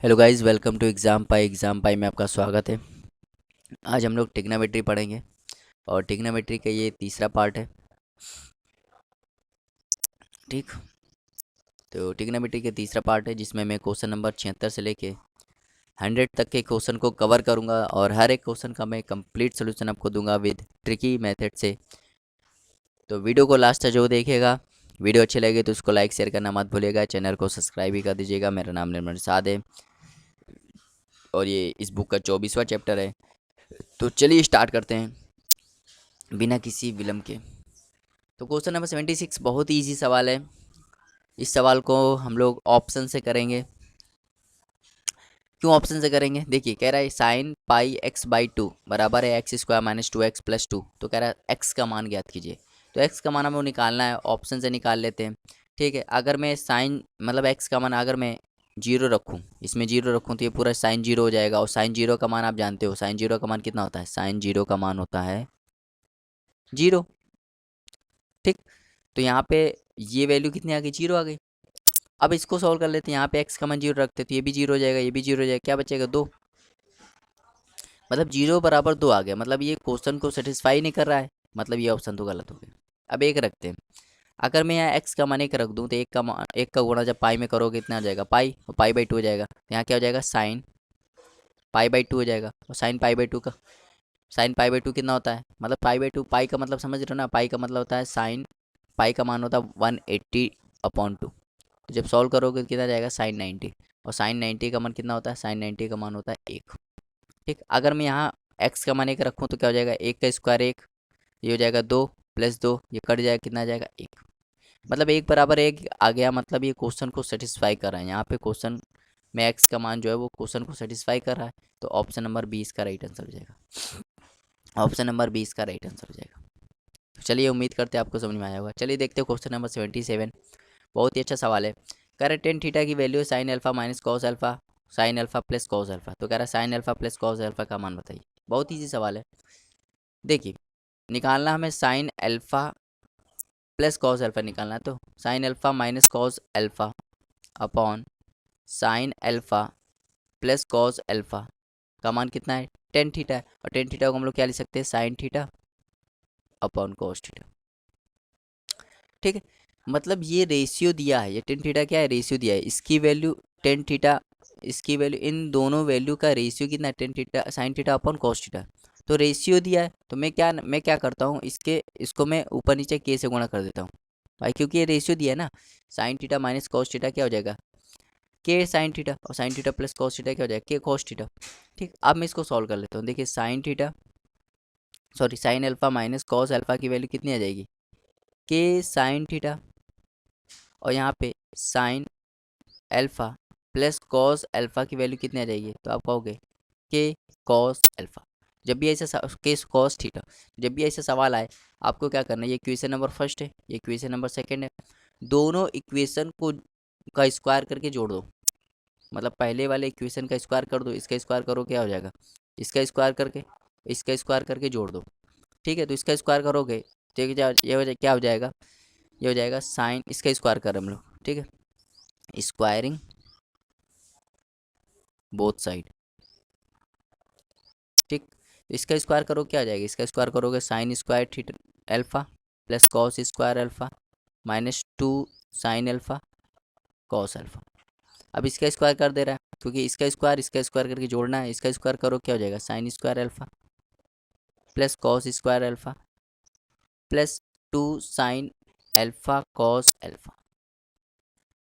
Hello guys, welcome to Exam Pi में आपका स्वागत है। आज हम लोग ट्रिग्नोमेट्री पढ़ेंगे और ट्रिग्नोमेट्री का ये तीसरा पार्ट है। ठीक, तो ट्रिग्नोमेट्री का तीसरा पार्ट है जिसमें मैं क्वेश्चन नंबर 76 से लेके 100 तक के क्वेश्चन को कवर करूंगा और हर एक क्वेश्चन का मैं कंप्लीट सोल्यूशन आपको दूंगा विद ट्रिकी मेथड से। तो वीडियो को लास्ट तक जो देखेगा, वीडियो अच्छी लगे तो उसको लाइक शेयर करना मत भूलिएगा। चैनल को सब्सक्राइब भी कर दीजिएगा। मेरा नाम निर्मल प्रसाद है और ये इस बुक का 24वां चैप्टर है। तो चलिए स्टार्ट करते हैं बिना किसी विलम्ब के। तो क्वेश्चन नंबर 76 बहुत ही ईजी सवाल है। इस सवाल को हम लोग ऑप्शन से करेंगे। क्यों ऑप्शन से करेंगे? देखिए, कह रहा है sine pi x by two बराबर है x square minus 2x plus 2। तो कह रहा है एक्स का मान ज्ञात कीजिए। तो एक्स का मान हमें निकालना है, ऑप्शन से निकाल लेते हैं। ठीक है, अगर मैं साइन मतलब एक्स का मान अगर मैं जीरो रखूँ, इसमें जीरो रखूँ तो ये पूरा साइन जीरो हो जाएगा। और साइन जीरो का मान आप जानते हो, साइन जीरो का मान कितना होता है? साइन जीरो का मान होता है जीरो। ठीक, तो यहाँ पे ये वैल्यू कितनी आ गई? जीरो आ गई। अब इसको सॉल्व कर लेते हैं। यहाँ पे एक्स का मान जीरो रखते तो ये भी जीरो हो जाएगा, ये भी जीरो हो जाएगा। क्या बचेगा? दो। मतलब जीरो बराबर दो आ गया। मतलब ये क्वेश्चन को सेटिस्फाई नहीं कर रहा है, मतलब ये ऑप्शन तो गलत हो गया। अब एक रखते हैं। अगर मैं यहाँ एक्स का मान एक रख दूँ तो एक का गुणा जब पाई में करोगे इतना आ जाएगा पाई, और पाई बाई टू हो जाएगा। तो यहाँ क्या हो जाएगा? साइन पाई बाई टू हो जाएगा। और साइन पाई बाई टू का साइन पाई बाई टू कितना होता है? मतलब पाई बाई टू, पाई का मतलब समझ रहे हो ना? पाई का मतलब होता है साइन, पाई का मान होता है 180/2। तो जब सॉल्व करोगे तो कितना जाएगा? साइन 90। और साइन 90 का मान कितना होता है? साइन 90 का मान होता है एक। ठीक, अगर मैं यहाँ एक्स का मान एक रखूँ तो क्या हो जाएगा? एक का स्क्वायर एक, ये हो जाएगा दो, प्लस दो ये कट जाएगा, कितना आ जाएगा? एक। मतलब एक बराबर एक आ गया। मतलब ये क्वेश्चन को सेटिस्फाई कर रहा है। यहाँ पे क्वेश्चन में एक्स का मान जो है वो क्वेश्चन को सेटिस्फाई कर रहा है। तो ऑप्शन नंबर 20 का राइट आंसर हो जाएगा। ऑप्शन नंबर 20 का राइट आंसर हो जाएगा। तो चलिए, उम्मीद करते हैं आपको समझ में आया होगा। चलिए देखते हैं क्वेश्चन नंबर 77। बहुत ही अच्छा सवाल है। कह रहा है टेन थीटा की value sine alpha minus cos alpha, sine alpha plus cos alpha. तो कह रहा है sine alpha plus cos alpha का मान बताइए। बहुत ईजी सवाल है। देखिए, निकालना हमें sign alpha plus cos alpha निकालना है। तो sine alpha minus cos alpha upon sine alpha plus cos alpha का मान कितना है? टेन थीटा है। और टेन थीटा को हम लोग क्या लिख सकते हैं? Sine theta upon cos theta. ठीक है, मतलब ये रेशियो दिया है। ये टेन थीटा क्या है? रेशियो दिया है। इसकी वैल्यू टेन थीटा, इसकी वैल्यू, इन दोनों वैल्यू का रेशियो कितना है? Tan theta sine theta upon cos theta. तो रेशियो दिया है तो मैं क्या करता हूँ, इसको मैं ऊपर नीचे के से गुणा कर देता हूँ भाई, क्योंकि ये रेशियो दिया है ना। Sine theta minus cos theta क्या हो जाएगा? के साइन थीटा। और sign theta plus cos theta क्या हो जाएगा? के कॉस थीटा। ठीक, अब मैं इसको सॉल्व कर लेता हूँ। देखिए, sine theta sorry sine alpha minus cos alpha की वैल्यू कितनी आ जाएगी? के साइन थीटा। और यहाँ पे sign alpha plus cos alpha की वैल्यू कितनी आ जाएगी? तो आप कहोगे के कॉस अल्फा। जब भी ऐसा केस कॉस थीटा, जब भी ऐसा सवाल आए आपको क्या करना है? ये इक्वेशन नंबर फर्स्ट है, ये इक्वेशन नंबर सेकंड है। दोनों इक्वेशन को का स्क्वायर करके जोड़ दो। मतलब पहले वाले इक्वेशन का स्क्वायर कर दो, इसका स्क्वायर करो, क्या हो जाएगा? इसका स्क्वायर करके इसका स्क्वायर करके जोड़ दो। ठीक है, तो इसका स्क्वायर करोगे तो क्या हो जाएगा? ये हो जाएगा साइन, इसका स्क्वायर कर हम लोग। ठीक है, स्क्वायरिंग बोथ साइड। ठीक, इसका स्क्वायर करो, क्या आ जाएगा? इसका स्क्वायर करोगे sign square theta alpha plus cos square alpha minus two sign alpha cos alpha. अब इसका स्क्वायर कर दे रहा है क्योंकि इसका स्क्वायर करके जोड़ना है। इसका स्क्वायर करो, क्या हो जाएगा? Sine square alpha plus cos square alpha plus two sign alpha cos alpha.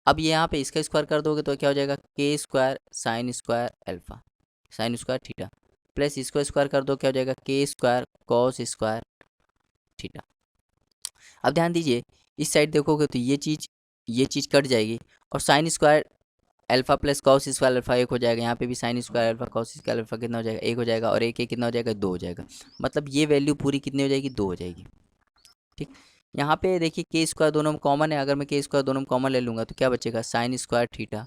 अब ये यहाँ पे इसका स्क्वायर कर दोगे तो क्या हो जाएगा? के square sine square alpha sign square theta plus इसको स्क्वायर कर दो, क्या हो जाएगा? के स्क्वायर कॉस स्क्वायर थीटा। अब ध्यान दीजिए, इस साइड देखोगे तो ये चीज़ कट जाएगी और sign square alpha plus cos square alpha एक हो जाएगा। यहाँ पे भी sign square alpha cos square alpha कितना हो जाएगा? एक हो जाएगा। और एक कितना हो जाएगा? दो हो जाएगा। मतलब ये वैल्यू पूरी कितनी हो जाएगी? दो हो जाएगी। ठीक, यहाँ पे देखिए के स्क्वायर दोनों में कॉमन है। अगर मैं के स्क्वायर दोनों में कॉमन ले लूँगा तो क्या बचेगा? Sign square theta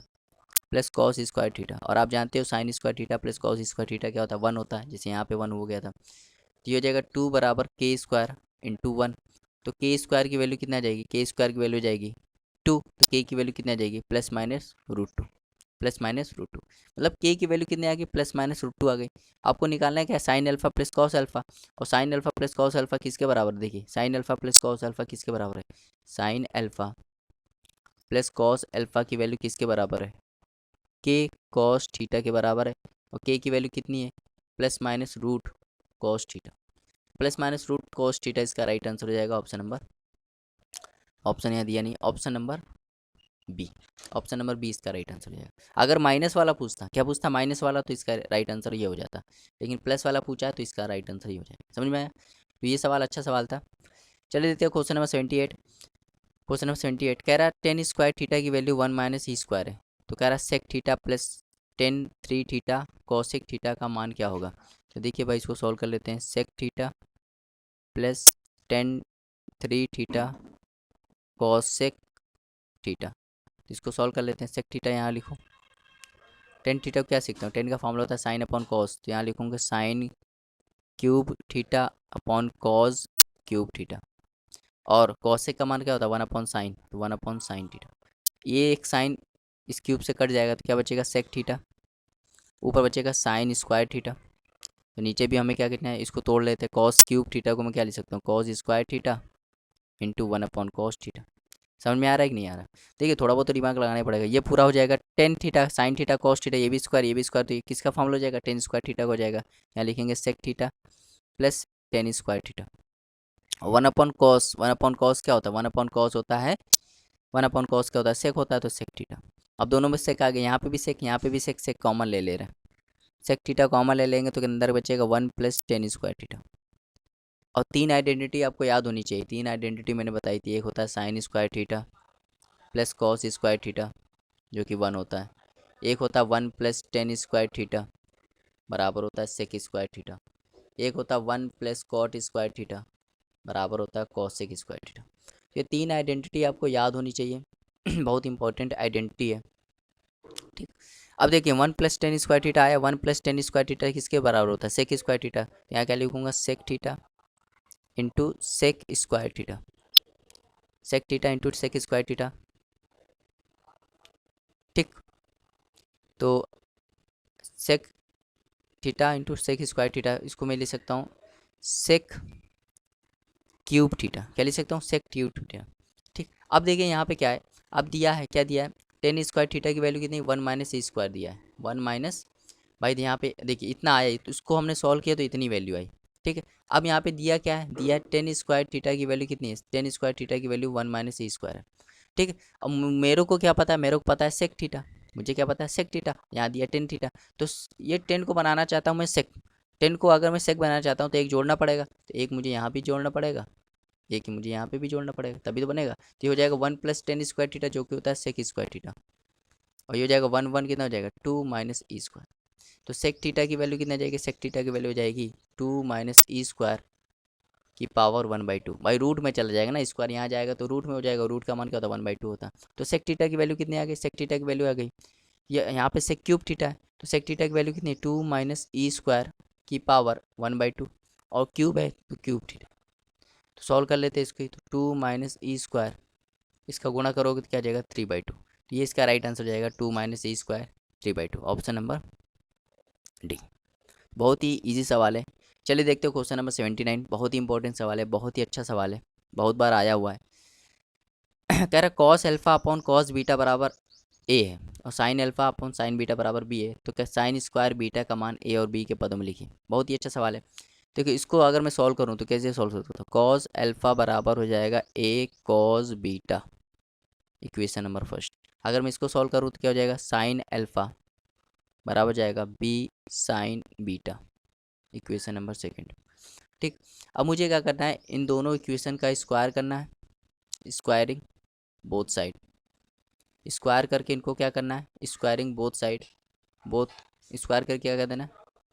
plus cos square theta. और आप जानते हो sign square theta plus cos square theta क्या होता है? वन होता है। जैसे यहाँ पे वन हो गया था तो ये हो जाएगा टू बराबर के स्क्वायर इंटू वन। तो के स्क्वायर की वैल्यू कितना आ जाएगी? के स्क्वायर की वैल्यू जाएगी टू, तो के की वैल्यू कितना आ जाएगी? Plus minus root two. Plus minus root two, मतलब के की वैल्यू कितनी आ गई, प्लस माइनस रूट टू आ गई। आपको निकालना है क्या, sine alpha plus cos alpha, और sine alpha plus cos alpha किसके बराबर है, देखिए sine alpha plus cos alpha किसके बराबर है, sine alpha plus cos alpha की वैल्यू किसके बराबर है, के कॉस थीटा के बराबर है। और के की वैल्यू कितनी है, plus minus root cos theta, plus minus root cos theta इसका राइट आंसर हो जाएगा ऑप्शन नंबर, ऑप्शन यहाँ दिया नहीं, option number B, option number B इसका राइट आंसर हो जाएगा। अगर माइनस वाला पूछता, क्या पूछता, माइनस वाला, तो इसका राइट आंसर ये हो जाता, लेकिन प्लस वाला पूछा है तो इसका राइट आंसर ये हो जाएगा। समझ में आया, तो ये सवाल अच्छा सवाल था। चलिए देखते हैं क्वेश्चन नंबर 78। क्वेश्चन नंबर 78 कह रहा है टेन स्क्वायर थीटा की वैल्यू 1 माइनस ई स्क्वायर है, तो कह रहा है sec theta plus tan three theta cosec theta का मान क्या होगा। तो देखिए भाई इसको सॉल्व कर लेते हैं, sec theta plus tan three theta cosec theta, इसको सॉल्व कर लेते हैं। सेक थीटा यहाँ लिखो, टेन थीटा क्या सीखते हो, टेन का फॉर्मूला होता है साइन अपॉन कॉस, तो यहाँ लिखूंगे sine cube theta upon cos cube theta, और कॉसेक का मान क्या होता है 1 अपॉन साइन, तो 1 अपॉन साइन थीटा। ये एक साइन इस क्यूब से कट जाएगा तो क्या बचेगा, सेक थीटा, ऊपर बचेगा साइन स्क्वायर थीटा, तो नीचे भी हमें क्या कितना है, इसको तोड़ लेते हैं, कॉस क्यूब थीटा को मैं क्या लिख सकता हूँ, cos square theta into 1 upon cos theta. समझ में आ रहा है कि नहीं आ रहा, देखिए थोड़ा बहुत तो दिमाग लगाना पड़ेगा। ये पूरा हो जाएगा tan theta sine theta cos theta, ये भी स्क्वायर, तो ये किसका फॉर्मूला हो जाएगा, टेन स्क्वायर थीटा हो जाएगा। यहाँ लिखेंगे sec theta plus tan square theta, one upon cos, one upon cos क्या होता है, वन अपॉन कॉस होता है, वन अपॉन कॉस क्या होता है, सेक होता है, तो सेक थीटा। अब दोनों में सेक आ गए, यहाँ पे भी सेक, यहाँ पे भी सेक, सेक कॉमन ले ले रहे हैं, सेक थीटा कॉमन ले लेंगे तो अंदर बचेगा 1 प्लस टेन स्क्वायर थीटा। और तीन आइडेंटिटी आपको याद होनी चाहिए, तीन आइडेंटिटी मैंने बताई थी, एक होता है sign square theta plus cos square theta जो कि 1 होता है, एक होता है 1 प्लस टेन स्क्वायर थीटा बराबर होता है सेक स्क्वायर थीटा, एक होता है 1 प्लस कॉट स्क्वायर थीटा बराबर होता है कॉसेक स्क्वायर थीटा। ये तीन आइडेंटिटी आपको याद होनी चाहिए बहुत इंपॉर्टेंट आइडेंटिटी है, ठीक। अब देखिए 1 प्लस टेन स्क्वायर थीटा आया, 1 प्लस टेन स्क्वायर थीटा किसके बराबर होता है, सेक स्क्वायर थीटा, यहाँ क्या लिखूंगा, sec theta into sec square theta, sec theta into sec square theta, ठीक। तो sec theta into sec square theta, इसको मैं लिख सकता हूँ सेक क्यूब थीटा, क्या लिख सकता हूँ, सेक क्यूब थीटा, ठीक। अब देखिए यहाँ पे क्या है, अब दिया है, क्या दिया है, टेन स्क्वायर थीटा की वैल्यू कितनी, 1 माइनस ई स्क्वायर दिया है, 1 माइनस, भाई यहाँ पे देखिए इतना आया, तो इसको हमने सॉल्व किया तो इतनी वैल्यू आई, ठीक है। अब यहाँ पे दिया क्या है, दिया टेन स्क्वायर थीटा की वैल्यू कितनी है, टेन स्क्वायर थीटा की वैल्यू 1 माइनस ई स्क्वायर है, ठीक है। अब मेरे को क्या पता है, मेरे को पता है सेक थीटा, मुझे क्या पता है, सेक थीटा, यहाँ दिया टेन थीटा, तो ये टेन को बनाना चाहता हूँ मैं सेक, टेन को अगर मैं सेक बनाना चाहता हूँ तो एक जोड़ना पड़ेगा, तो एक मुझे यहाँ भी जोड़ना पड़ेगा, एक ही मुझे यहाँ पे भी जोड़ना पड़ेगा, तभी तो बनेगा। तो ये हो जाएगा 1 प्लस टेन स्क्वायर थीटा जो कि होता है सेक स्क्वायर थीटा, और ये हो जाएगा 1 1 कितना हो जाएगा, 2 माइनस ई स्क्वायर, तो सेक थीटा की वैल्यू कितना जाएगी, सेक थीटा की वैल्यू हो जाएगी 2 माइनस ई स्क्वायर की पावर 1/2, भाई रूट में चला जाएगा ना, स्क्वायर यहाँ जाएगा तो रूट में हो जाएगा, रूट का मान क्या होता है 1/2 होता है। तो सेक थीटा की वैल्यू कितनी आ गई, सेक थीटा की वैल्यू आ गई, ये यहाँ पे सेक क्यूब थीटा है, तो सेक थीटा की वैल्यू कितनी है, 2 माइनस ई स्क्वायर की पावर 1/2, और क्यूब है तो क्यूब थीटा, तो सॉल्व कर लेते हैं इसको, तो 2 माइनस ई स्क्वायर, इसका गुणा करोगे तो क्या जाएगा 3/2, तो ये इसका राइट आंसर हो जाएगा 2 minus e square 3/2, option number D. बहुत ही इजी सवाल है। चलिए देखते हो क्वेश्चन नंबर 79, बहुत ही इंपॉर्टेंट सवाल है, बहुत ही अच्छा सवाल है, बहुत बार आया हुआ है। कह रहा cos alpha upon cos beta बराबर ए है, और sine alpha upon sine beta बराबर बी है, तो क्या साइन स्क्वायर बीटा का मान ए और बी के पदों में लिखिए। बहुत ही अच्छा सवाल है। देखिए इसको अगर मैं सॉल्व करूँ तो कैसे सॉल्व कर सकता हूँ, कॉस अल्फा बराबर हो जाएगा A cos beta, equation number first. अगर मैं इसको सॉल्व करूँ तो क्या हो जाएगा, साइन अल्फा बराबर जाएगा b sine beta, equation number second, ठीक। अब मुझे क्या करना है, इन दोनों इक्वेशन का स्क्वायर करना है, स्क्वायरिंग बोथ साइड, स्क्वायर करके इनको क्या करना है, squaring both side, both square करके क्या कर देना,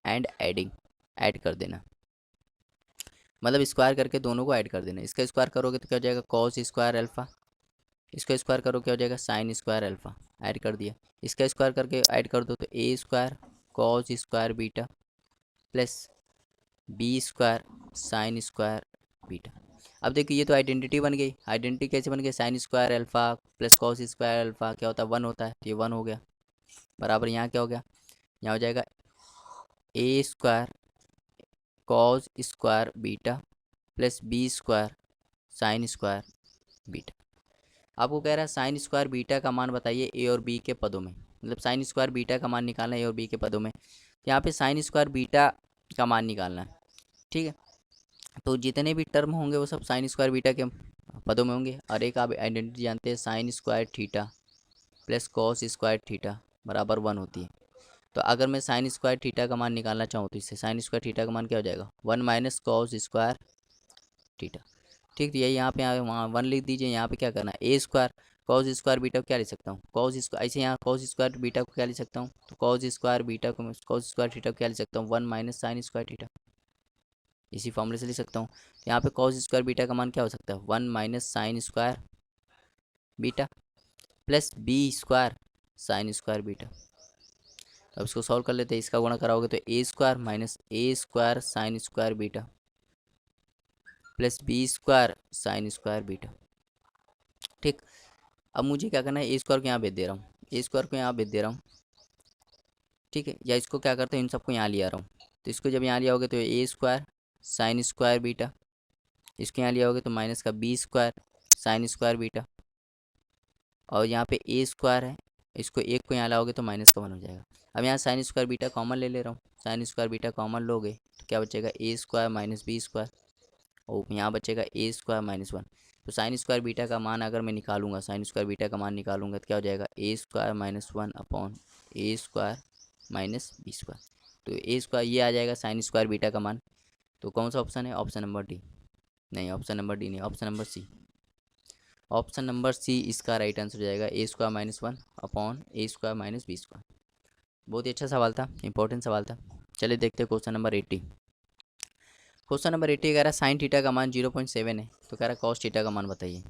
एंड एडिंग, ऐड कर देना, मतलब स्क्वायर करके दोनों को ऐड कर देना। इसका स्क्वायर करोगे तो क्या हो जाएगा, कॉस स्क्वायर अल्फा, इसका स्क्वायर करो क्या हो जाएगा, साइन स्क्वायर अल्फा, ऐड कर दिया। इसका स्क्वायर करके ऐड कर दो तो ए square cos square beta plus B square sine square beta. अब देखिए ये तो आइडेंटिटी बन गई, आइडेंटिटी कैसे बन गई, sign square alpha plus cos square alpha क्या होता है 1 होता है, तो ये 1 हो गया। बराबर यहाँ क्या हो गया, यहाँ हो जाएगा ए square cos square beta plus B square sine square beta. आपको कह रहा है साइन स्क्वायर बीटा का मान बताइए ए और बी के पदों में, मतलब साइन स्क्वायर बीटा का मान निकालना है ए और बी के पदों में। यहाँ पे साइन स्क्वायर बीटा का मान निकालना है, ठीक है। तो जितने भी टर्म होंगे वो सब साइन स्क्वायर बीटा के पदों में होंगे। और एक आप आइडेंटिटी जानते हैं, sign square theta plus cos square theta बराबर 1 होती है। तो अगर मैं साइन स्क्वायर थीटा का मान निकालना चाहूँ तो इससे साइन स्क्वायर थीटा का मान क्या हो जाएगा, 1 माइनस कॉस स्क्वायर थीटा। ठीक, तो यही यहाँ पे वहाँ 1 लिख दीजिए। यहाँ पे क्या करना है, ए स्क्वायर कॉस स्क्वायर बीटा को क्या लिख सकता हूँ, कॉस स्क्वायर, ऐसे यहाँ कॉस स्क्वायर बीटा को क्या लिख सकता हूँ, तो कॉस स्क्वायर बीटा को कॉस स्क्वायर थीटा को क्या लिख सकता हूँ, 1 माइनस साइन स्क्वायर थीटा, इसी फॉर्मूले से लिख सकता हूँ। तो यहाँ पे कॉस स्क्वायर बीटा का मान क्या हो सकता है, 1 minus sine square beta plus B square sine square beta. अब इसको सॉल्व कर लेते हैं, इसका गुणा कराओगे तो ए square minus A square sine square beta plus B square sine square beta. ठीक, अब मुझे क्या करना है, ए स्क्वायर को यहाँ भेज दे रहा हूँ, ए स्क्वायर को यहाँ भेज दे रहा हूँ, ठीक है। या इसको क्या करते हैं, इन सबको यहाँ लिया रहा हूँ। तो इसको जब यहाँ लिया होगे तो ए स्क्वायर साइन स्क्वायर बीटा, इसको यहाँ लिया होगे तो माइनस का b square sine square beta, और यहाँ पे ए स्क्वायर है, इसको एक को यहाँ लाओगे तो माइनस का 1 हो जाएगा। अब यहाँ साइन स्क्वायर बीटा कॉमन ले ले रहा हूँ, साइन स्क्वायर बीटा कॉमन लोगे तो क्या बचेगा, ए स्क्वायर माइनस बी स्क्वायर, और यहाँ बचेगा ए स्क्वायर माइनस 1। तो साइन स्क्वायर बीटा का मान अगर मैं निकालूंगा, साइन स्क्वायर बीटा का मान निकालूंगा तो क्या हो जाएगा, ए square minus 1 upon a square minus b square. तो ए स्क्वायर ये आ जाएगा साइन स्क्वायर बीटा का मान। तो कौन सा ऑप्शन है, ऑप्शन नंबर डी, नहीं ऑप्शन नंबर डी नहीं, option number C, option number C इसका राइट आंसर हो जाएगा, ए square minus 1 upon a square minus b square. बहुत ही अच्छा सवाल था, इंपॉर्टेंट सवाल था। चलिए देखते हैं क्वेश्चन नंबर 80। क्वेश्चन नंबर 80 कह रहा है साइन थीटा का मान 0.7 है, तो कह रहा है कॉस थीटा का मान बताइए।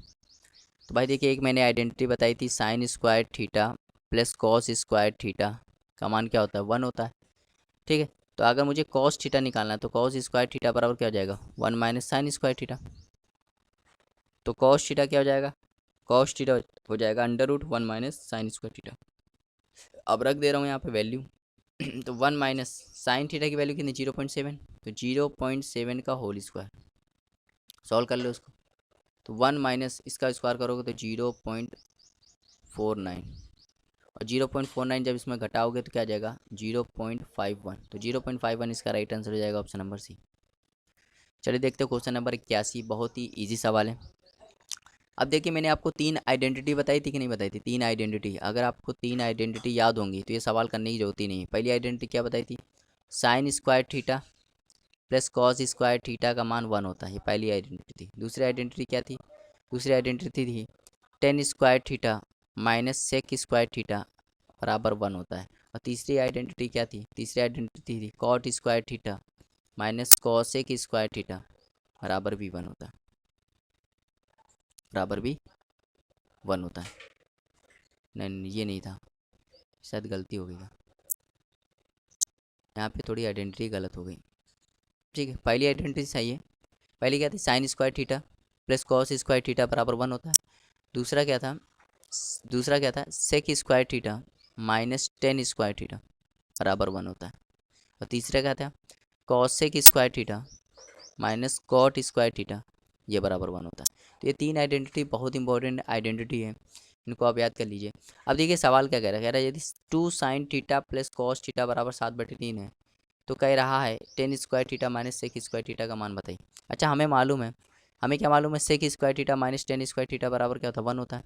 तो भाई देखिए, एक मैंने आइडेंटिटी बताई थी, sign square theta plus cos square theta का मान क्या होता है, 1 होता है, ठीक है। तो अगर मुझे कॉस थीटा निकालना है तो कॉस स्क्वायर थीटा बराबर क्या हो जाएगा, 1 माइनस साइन स्क्वायर थीटा। तो कॉस थीटा क्या हो जाएगा, कॉस थीटा हो जाएगा √1 माइनस साइन स्क्वायर थीटा। अब रख दे रहा हूँ यहाँ पे वैल्यू तो 1 माइनस साइन थीटा की वैल्यू कितनी, 0.7, तो 0.7 का होल स्क्वायर, सॉल्व कर लो उसको। तो 1 माइनस इसका स्क्वायर करोगे तो 0.49, और 0.49 जब इसमें घटाओगे तो क्या आ जाएगा 0.51। तो 0.51 इसका राइट आंसर हो जाएगा, ऑप्शन नंबर सी। चलिए देखते हैं क्वेश्चन नंबर 81, बहुत ही ईजी सवाल है। अब देखिए, मैंने आपको 3 आइडेंटिटी बताई थी कि नहीं बताई थी, 3 आइडेंटिटी। अगर आपको 3 आइडेंटिटी याद होंगी तो ये सवाल करने की जरूरत ही नहीं है। पहली आइडेंटिटी क्या बताई थी, sign square theta plus cos square theta का मान 1 होता है, ये पहली आइडेंटिटी थी। दूसरी आइडेंटिटी क्या थी, दूसरी आइडेंटिटी थी tan square theta minus sec square theta बराबर 1 होता है। और तीसरी आइडेंटिटी क्या थी, तीसरी आइडेंटिटी थी cot square theta minus cosec square theta बराबर भी 1 होता है, बराबर भी 1 होता है। नहीं ये नहीं था, शायद गलती हो गई था, यहाँ पे थोड़ी आइडेंटिटी गलत हो गई। ठीक है, पहली आइडेंटिटी सही है। पहली क्या थी, sign square theta plus cos square theta बराबर 1 होता है। दूसरा क्या था, दूसरा क्या था, sec square theta minus tan square theta बराबर 1 होता है। और तीसरा क्या था, cosec square theta minus cot square theta, ये बराबर 1 होता है। तो ये 3 आइडेंटिटी बहुत इंपॉर्टेंट आइडेंटिटी है, इनको आप याद कर लीजिए। अब देखिए सवाल क्या कह रहा है, यदि 2 sine theta plus cos theta बराबर 7/3 है, तो कह रहा है tan square theta minus sec square theta का मान बताइए। अच्छा, हमें मालूम है, हमें क्या मालूम है, sec square theta minus tan square theta बराबर क्या होता है, 1 होता है।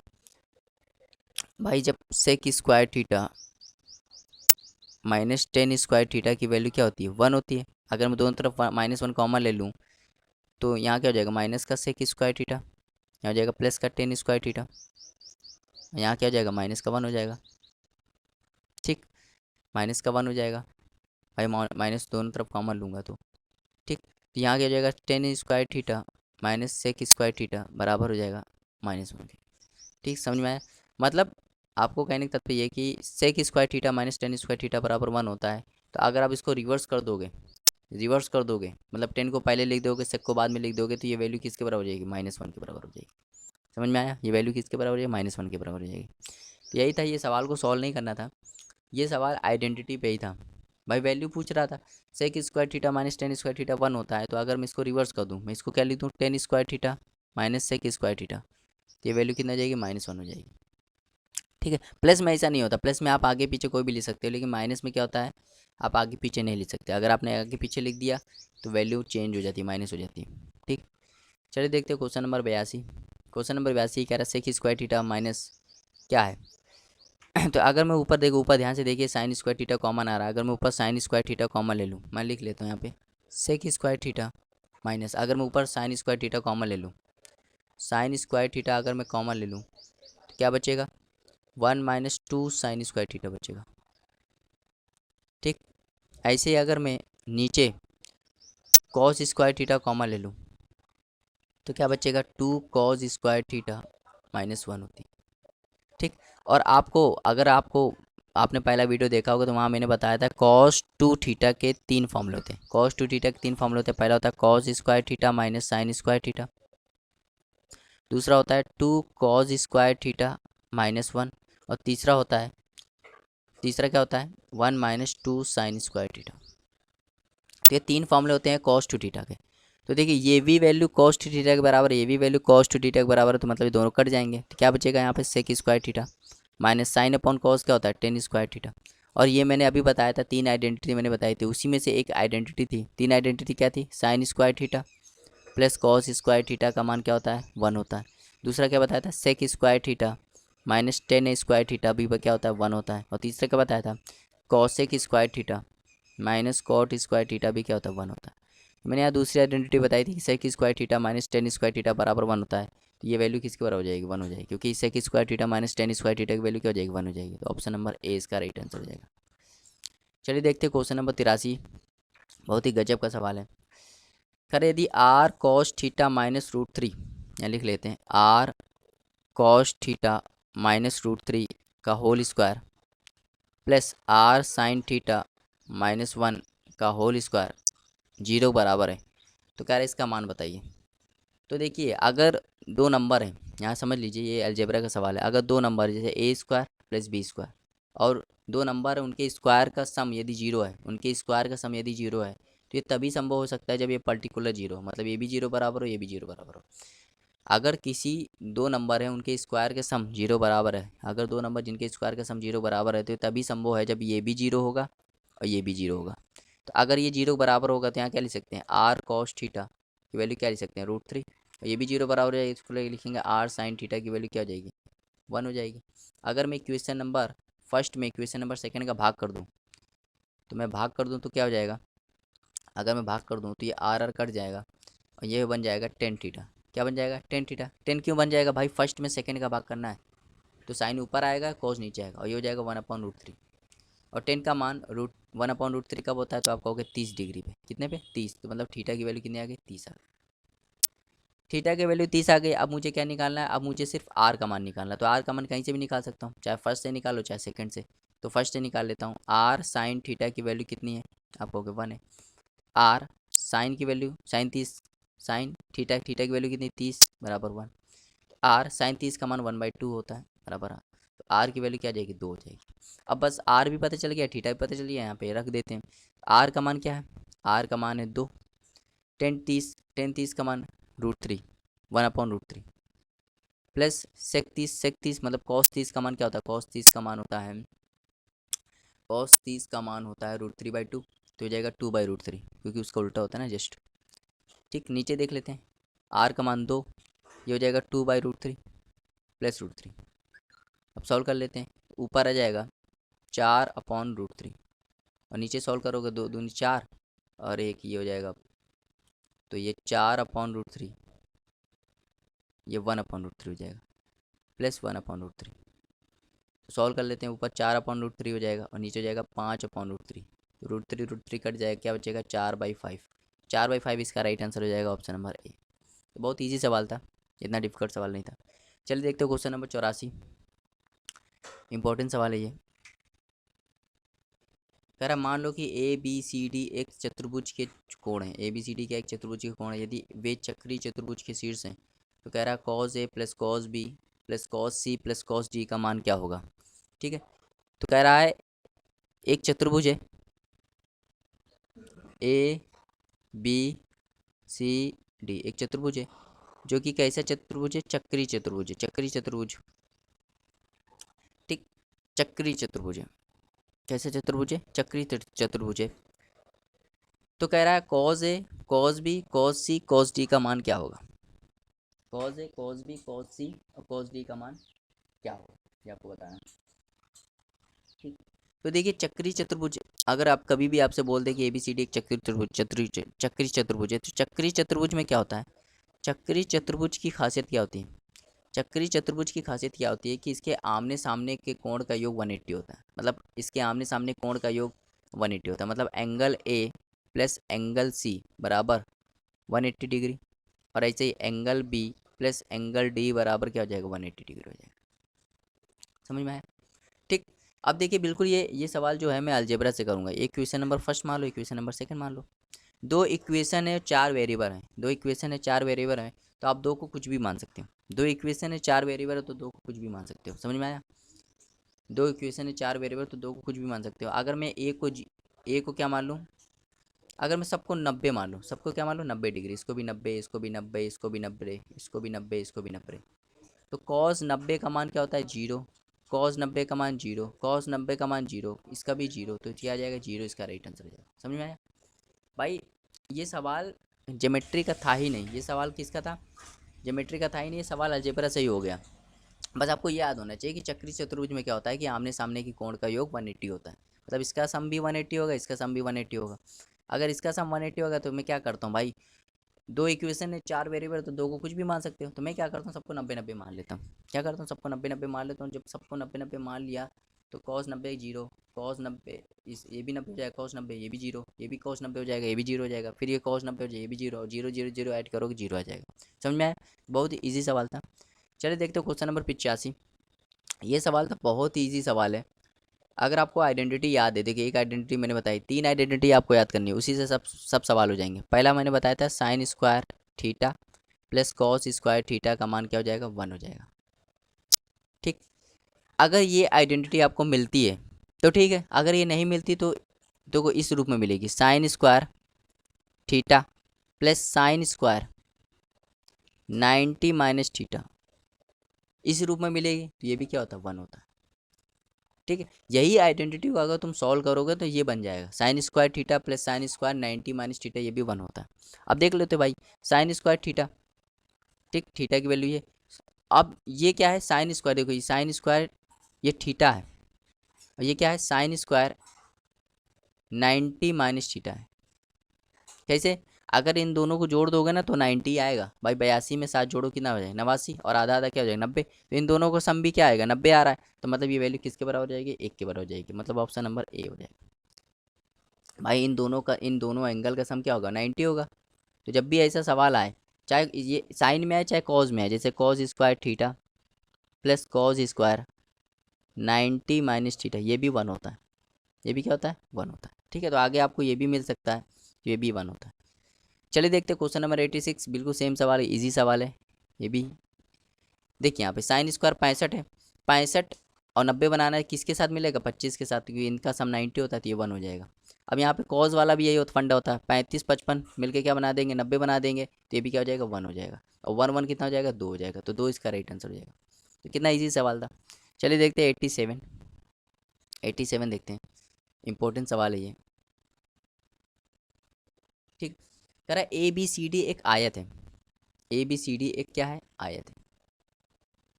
भाई जब sec square theta minus tan square theta की वैल्यू क्या होती है, 1 होती है। अगर मैं दोनों तरफ -1 कॉमन ले लूँ तो यहाँ क्या हो जाएगा, माइनस का सेक स्क्वायर थीटा, यहाँ हो जाएगा प्लस का टेन स्क्वायर थीटा, यहाँ क्या हो जाएगा, माइनस का 1 हो जाएगा। ठीक, माइनस का 1 हो जाएगा भाई, माइनस दोनों तरफ कॉमन लूँगा तो। ठीक, तो यहाँ क्या हो जाएगा, tan square theta minus sec square theta बराबर हो जाएगा -1 के। ठीक, समझ में आया। मतलब आपको कहने का तात्पर्य ये कि sec square theta minus tan square theta बराबर 1 होता है। तो अगर आप इसको रिवर्स कर दोगे, रिवर्स कर दोगे मतलब 10 को पहले लिख दोगे, सेक को बाद में लिख दोगे, तो ये वैल्यू किसके बराबर हो जाएगी, -1 के बराबर हो जाएगी। समझ में आया, ये वैल्यू किसके बराबर हो जाएगी, -1 के बराबर हो जाएगी। तो यही था, ये सवाल को सॉल्व नहीं करना था, ये सवाल आइडेंटिटी पे ही था भाई, वैल्यू पूछ रहा था। Sec square theta minus tan square theta 1 होता है, तो अगर मैं इसको रिवर्स कर दूँ, मैं इसको क्या लिख दूँ, tan square theta minus sec square theta, तो ये वैल्यू कितना जाएगी, -1 हो जाएगी। ठीक है, प्लस में ऐसा नहीं होता, प्लस में आप आगे पीछे कोई भी लिख सकते हो, लेकिन माइनस में क्या होता है, आप आगे पीछे नहीं लिख सकते। अगर आपने आगे पीछे लिख दिया तो वैल्यू चेंज हो जाती है, माइनस हो जाती है। ठीक, चलिए देखते हैं क्वेश्चन नंबर 82। क्वेश्चन नंबर 82 कह रहा है सेक स्क्वायर थीटा माइनस क्या है। तो अगर मैं ऊपर देखो, ऊपर ध्यान से देखिए, साइन स्क्वायर थीटा कॉमन आ रहा है। अगर मैं ऊपर साइन स्क्वायर थीटा कॉमन ले लूँ, मैं लिख लेता हूँ यहाँ पे सेक स्क्वायर थीटा माइनस, अगर मैं ऊपर साइन स्क्वायर थीटा कॉमन ले लूँ, साइन स्क्वायर थीटा अगर मैं कॉमन ले लूँ तो क्या बचेगा, 1 - 2 साइन स्क्वायर थीटा बचेगा। ठीक, ऐसे ही अगर मैं नीचे कॉस स्क्वायर थीटा कॉमन ले लूँ तो क्या बचेगा, 2 कॉस स्क्वायर थीटा -1 होती। ठीक, और आपको, अगर आपको, आपने पहला वीडियो देखा होगा तो वहाँ मैंने बताया था कॉस 2 थीटा के 3 फॉर्मूले होते हैं। कॉस 2 थीटा के 3 फॉर्मूले होते हैं। पहला होता है cos square theta minus sine square theta, दूसरा होता है 2 कॉस स्क्वायर थीटा -1, और तीसरा होता है, तीसरा क्या होता है, 1 - 2 साइन स्क्वायर थीटा। तो ये 3 फॉर्मूले होते हैं कॉस 2 थीटा के। तो देखिए ये भी वैल्यू कॉस 2 थीटा के बराबर है, ये भी वैल्यू कॉस 2 थीटा के बराबर है, तो मतलब ये दोनों कट जाएंगे। तो क्या बचेगा यहाँ पे, sec square theta minus sine upon cos क्या होता है, टेन स्क्वायर थीटा। और ये मैंने अभी बताया था, 3 आइडेंटिटी मैंने बताई थी, उसी में से एक आइडेंटिटी थी। 3 आइडेंटिटी क्या थी, sign square theta plus cos square theta का मान क्या होता है, 1 होता है। दूसरा क्या बताया था, sec square theta minus tan square theta भी क्या होता है, 1 होता है। और तीसरा क्या बताया था, cosec square theta minus cot square theta भी क्या होता है, 1 होता है। मैंने यहाँ दूसरी आइडेंटिटी बताई थी कि sec square theta minus tan square theta बराबर 1 होता है। तो ये वैल्यू किसके बराबर हो जाएगी, 1 हो जाएगी, क्योंकि sec square theta minus tan square theta की वैल्यू क्या हो जाएगी, 1 हो जाएगी। तो ऑप्शन नंबर ए इसका राइट आंसर हो जाएगा। चलिए देखते हैं क्वेश्चन नंबर 83, बहुत ही गजब का सवाल है। खैर यदि आर कॉस थीटा -√3, यहाँ लिख लेते हैं आर कॉस थीटा -√3 का whole square plus r sine theta -1 का होल स्क्वायर 0 बराबर है, तो कह रहे इसका मान बताइए। तो देखिए अगर दो नंबर हैं, यहाँ समझ लीजिए ये अलजेब्रा का सवाल है। अगर दो नंबर जैसे ए स्क्वायर प्लस बी स्क्वायर, और दो नंबर है उनके स्क्वायर का सम यदि 0 है, उनके स्क्वायर का सम यदि 0 है, तो ये तभी संभव हो सकता है जब ये पर्टिकुलर 0 हो, मतलब ये भी 0 बराबर हो, ये भी 0 बराबर हो। अगर किसी दो नंबर है उनके स्क्वायर के सम 0 बराबर है, अगर दो नंबर जिनके स्क्वायर का सम 0 बराबर है, तो ये तभी संभव है जब ये भी 0 होगा और ये भी 0 होगा। तो अगर ये 0 बराबर होगा तो यहाँ क्या लिख सकते हैं, आर कॉस थीटा की वैल्यू क्या लिख सकते हैं, √3। ये भी 0 बराबर है, इसको लिखेंगे आर साइन थीटा की वैल्यू क्या हो जाएगी, 1 हो जाएगी। अगर मैं इक्वेशन नंबर फर्स्ट में इक्वेशन नंबर सेकंड का भाग कर दूं, तो मैं भाग कर दूं तो क्या हो जाएगा, अगर मैं भाग कर दूं तो ये आर आर कट जाएगा और ये बन जाएगा टेन थीटा। क्या बन जाएगा, टेन थीटा। टेन क्यों बन जाएगा भाई, फर्स्ट में सेकंड का भाग करना है, तो साइन ऊपर आएगा कॉस नीचे आएगा, और ये हो जाएगा 1/√3। और टेन का मान 1/√3 कब होता है, तो आप कहोगे 30 डिग्री पे, कितने पे, 30, तो मतलब थीटा की वैल्यू कितनी आ गई, 30 आ गई। थीटा की वैल्यू 30 आ गई। अब मुझे क्या निकालना है, अब मुझे सिर्फ आर का मान निकालना है। तो आर का मान कहीं से भी निकाल सकता हूँ, चाहे फर्स्ट से निकालो चाहे सेकंड से। तो फर्स्ट से निकाल लेता हूँ, आर साइन थीटा की वैल्यू कितनी है, आप कहोगे 1 है। आर साइन की value sine 30, sine theta theta की वैल्यू कितनी, 30 बराबर 1। आर साइन 30 का मान 1/2 होता है बराबर। तो आर की वैल्यू क्या आ जाएगी, 2 हो जाएगी। अब बस आर भी पता चल गया, थीटा भी पता चल गया, यहाँ पे रख देते हैं। आर का मान क्या है, आर का मान है 2। टेन तीस का मान √3, 1/√3 प्लस सेक 30 मतलब कॉस 30 का मान क्या होता है, कॉस 30 का मान होता है, कॉस 30 का मान होता है √3/2, तो हो जाएगा 2/√3, क्योंकि उसका उल्टा होता है ना जस्ट। ठीक, नीचे देख लेते हैं, आर का मान 2, ये हो जाएगा 2/√3 प्लस √3। अब सॉल्व कर लेते हैं, ऊपर आ जाएगा 4/√3, और नीचे सॉल्व करोगे, दो दूनी 4 और एक ये हो जाएगा, तो ये 4/√3, ये 1/√3 हो जाएगा, प्लस 1/√3। तो सॉल्व कर लेते हैं, ऊपर 4/√3 हो जाएगा और नीचे हो जाएगा 5/√3। तो √3 कट जाएगा, क्या बचेगा, 4/5। 4/5 इसका राइट आंसर हो जाएगा, ऑप्शन नंबर ए। तो बहुत ईजी सवाल था, इतना डिफिकल्ट सवाल नहीं था। चलिए देखते हो क्वेश्चन नंबर 84, इंपॉर्टेंट सवाल है ये। कह रहा मान लो कि ए बी सी डी एक चतुर्भुज के कोण हैं, ए बी सी डी क्या एक चतुर्भुज के कोण है, यदि वे चक्रीय चतुर्भुज के शीर्ष हैं, तो कह रहा है cos A plus cos B plus cos C plus cos D का मान क्या होगा। ठीक है, तो कह रहा है एक चतुर्भुज है ए बी सी डी, एक चतुर्भुज है जो कि कैसा चतुर्भुज है, चक्री चतुर्भुज है, चक्री चतुर्भुज, ठीक, चक्री चतुर्भुज है। कैसे चतुर्भुज है, चक्री चतुर्भुज है। तो कह रहा है cause A cause be cause C cause D का मान क्या होगा, cause A cause be cause सी और कॉज डी का मान क्या होगा, ये आपको बताना है। ठीक, तो देखिए चक्री चतुर्भुज, अगर आप कभी भी आपसे बोल दे कि ABCD एक चक्री चतुर्भुज, चक्री चतुर्भुज है, तो चक्री चतुर्भुज में क्या होता है, चक्री चतुर्भुज की खासियत क्या होती है, चक्री चतुर्भुज की खासियत क्या होती है कि इसके आमने सामने के कोण का योग 180 होता है, मतलब इसके आमने सामने कोण का योग 180 होता है, मतलब angle A plus angle C बराबर 180 डिग्री, और ऐसे ही angle B plus angle D बराबर क्या हो जाएगा, 180 डिग्री हो जाएगा। समझ में आया। ठीक, अब देखिए बिल्कुल ये सवाल जो है मैं अलजेब्रा से करूँगा। एक क्वेश्चन नंबर फर्स्ट मान लो, एक क्वेश्चन नंबर सेकंड मान लो। दो इक्वेशन है, चार वेरिएबल हैं, दो इक्वेशन है, चार वेरिएबल हैं, तो आप दो को कुछ भी मान सकते हो। दो इक्वेशन है, चार वेरिएबल है, तो दो को कुछ भी मान सकते हो। समझ में आया। दो इक्वेशन है, चार वेरिएबल, तो दो को कुछ भी मान सकते हो। अगर मैं ए को क्या मान लूँ, अगर मैं सबको 90 मान लूँ, सबको क्या मान लूँ 90 डिग्री, इसको भी 90, इसको भी 90, इसको भी 90, इसको भी 90, इसको भी 90, तो कॉस 90 का मान क्या होता है, जीरो। कॉस 90 का मान जीरो, कॉस 90 का मान जीरो, इसका भी जीरो, तो क्या आ जाएगा जीरो, इसका राइट आंसर हो जाएगा। समझ में आया भाई। ये सवाल ज्योमेट्री का था ही नहीं, ये सवाल किसका था, ज्योमेट्री का था ही नहीं, ये सवाल अलजेब्रा से ही हो गया। बस आपको ये याद होना चाहिए कि चक्री चतुर्भुज में क्या होता है कि आमने सामने की कोण का योग 180 होता है, मतलब इसका सम भी 180 होगा, इसका सम भी 180 होगा। अगर इसका सम 180 होगा तो मैं क्या करता हूँ भाई, दो इक्वेशन है, चार वेरिएबल, तो दो को कुछ भी मान सकते हो, तो मैं क्या करता हूँ सबको 90-90 मान लेता हूँ। क्या करता हूँ, सबको 90-90 मान लेता हूँ। जब सबको 90-90 मान लिया तो कॉस 90 जीरो, कॉस 90 इस ये भी 90 हो जाएगा, कॉस 90 ये भी जीरो, ये भी कॉस 90 हो जाएगा, ये भी जीरो हो जाएगा, फिर ये कॉस 90 हो जाएगा, ये भी जीरो, और जीरो जीरो जीरो ऐड करोगे जीरो आ जाएगा। समझ में आया, बहुत ही ईजी सवाल था। चलिए देखते हो क्वेश्चन नंबर 85। ये सवाल तो बहुत ही ईजी सवाल है। अगर आपको आइडेंटिटी याद है, देखिए एक आइडेंटिटी मैंने बताई, तीन आइडेंटिटी आपको याद करनी है, उसी से सब सवाल हो जाएंगे। पहला मैंने बताया था sign square theta plus cos square theta का मान क्या हो जाएगा, 1 हो जाएगा। ठीक, अगर ये आइडेंटिटी आपको मिलती है तो ठीक है, अगर ये नहीं मिलती तो देखो इस रूप में मिलेगी, sign square theta plus sine square 90 minus theta, इस रूप में मिलेगी, तो ये भी क्या होता है, 1 होता है। ठीक है, यही आइडेंटिटी को अगर तुम सॉल्व करोगे तो ये बन जाएगा sine square theta plus sine square 90 minus theta, ये भी 1 होता है। अब देख लेते भाई, साइन स्क्वायर थीटा, ठीक, थीटा की वैल्यू ये, अब ये क्या है साइन स्क्वायर, देखो ये साइन स्क्वायर ये थीटा है, और ये क्या है साइन स्क्वायर 90 माइनस थीटा है। कैसे, अगर इन दोनों को जोड़ दोगे ना तो 90 आएगा भाई, 82 में 7 जोड़ो कितना हो जाएगा, 89, और आधा आधा क्या हो जाएगा 90, तो इन दोनों को सम भी क्या आएगा 90 आ रहा है, तो मतलब ये वैल्यू किसके बराबर हो जाएगी, 1 के बराबर हो जाएगी, मतलब ऑप्शन नंबर ए हो जाएगा। भाई इन दोनों एंगल का सम क्या होगा 90 होगा। तो जब भी ऐसा सवाल आए, चाहे ये साइन में आए चाहे कॉज में आए, जैसे cause square theta plus cos square 90 minus theta, ये भी 1 होता है, ये भी क्या होता है 1 होता है। ठीक है, तो आगे आपको ये भी मिल सकता है, ये भी 1 होता है। चलिए देखते हैं क्वेश्चन नंबर 86, बिल्कुल सेम सवाल है, ईजी सवाल है ये भी। देखिए यहाँ पे साइन स्क्वायर 65 है, 65 और 90 बनाना है, किसके साथ मिलेगा 25 के साथ, क्योंकि इनका सम 90 होता है, तो ये 1 हो जाएगा। अब यहाँ पे कॉज वाला भी यही होता फंडा होता है, 35 55 मिलके क्या बना देंगे 90 बना देंगे, तो ये भी क्या हो जाएगा 1 हो जाएगा, और 1 1 कितना हो जाएगा 2 हो जाएगा, तो 2 इसका राइट आंसर हो जाएगा। तो कितना ईजी सवाल था। चलिए देखते हैं 87, 87 देखते हैं, इंपॉर्टेंट सवाल है ये। ठीक, कह रहा है ABCD एक आयत है, ABCD एक क्या है, आयत है,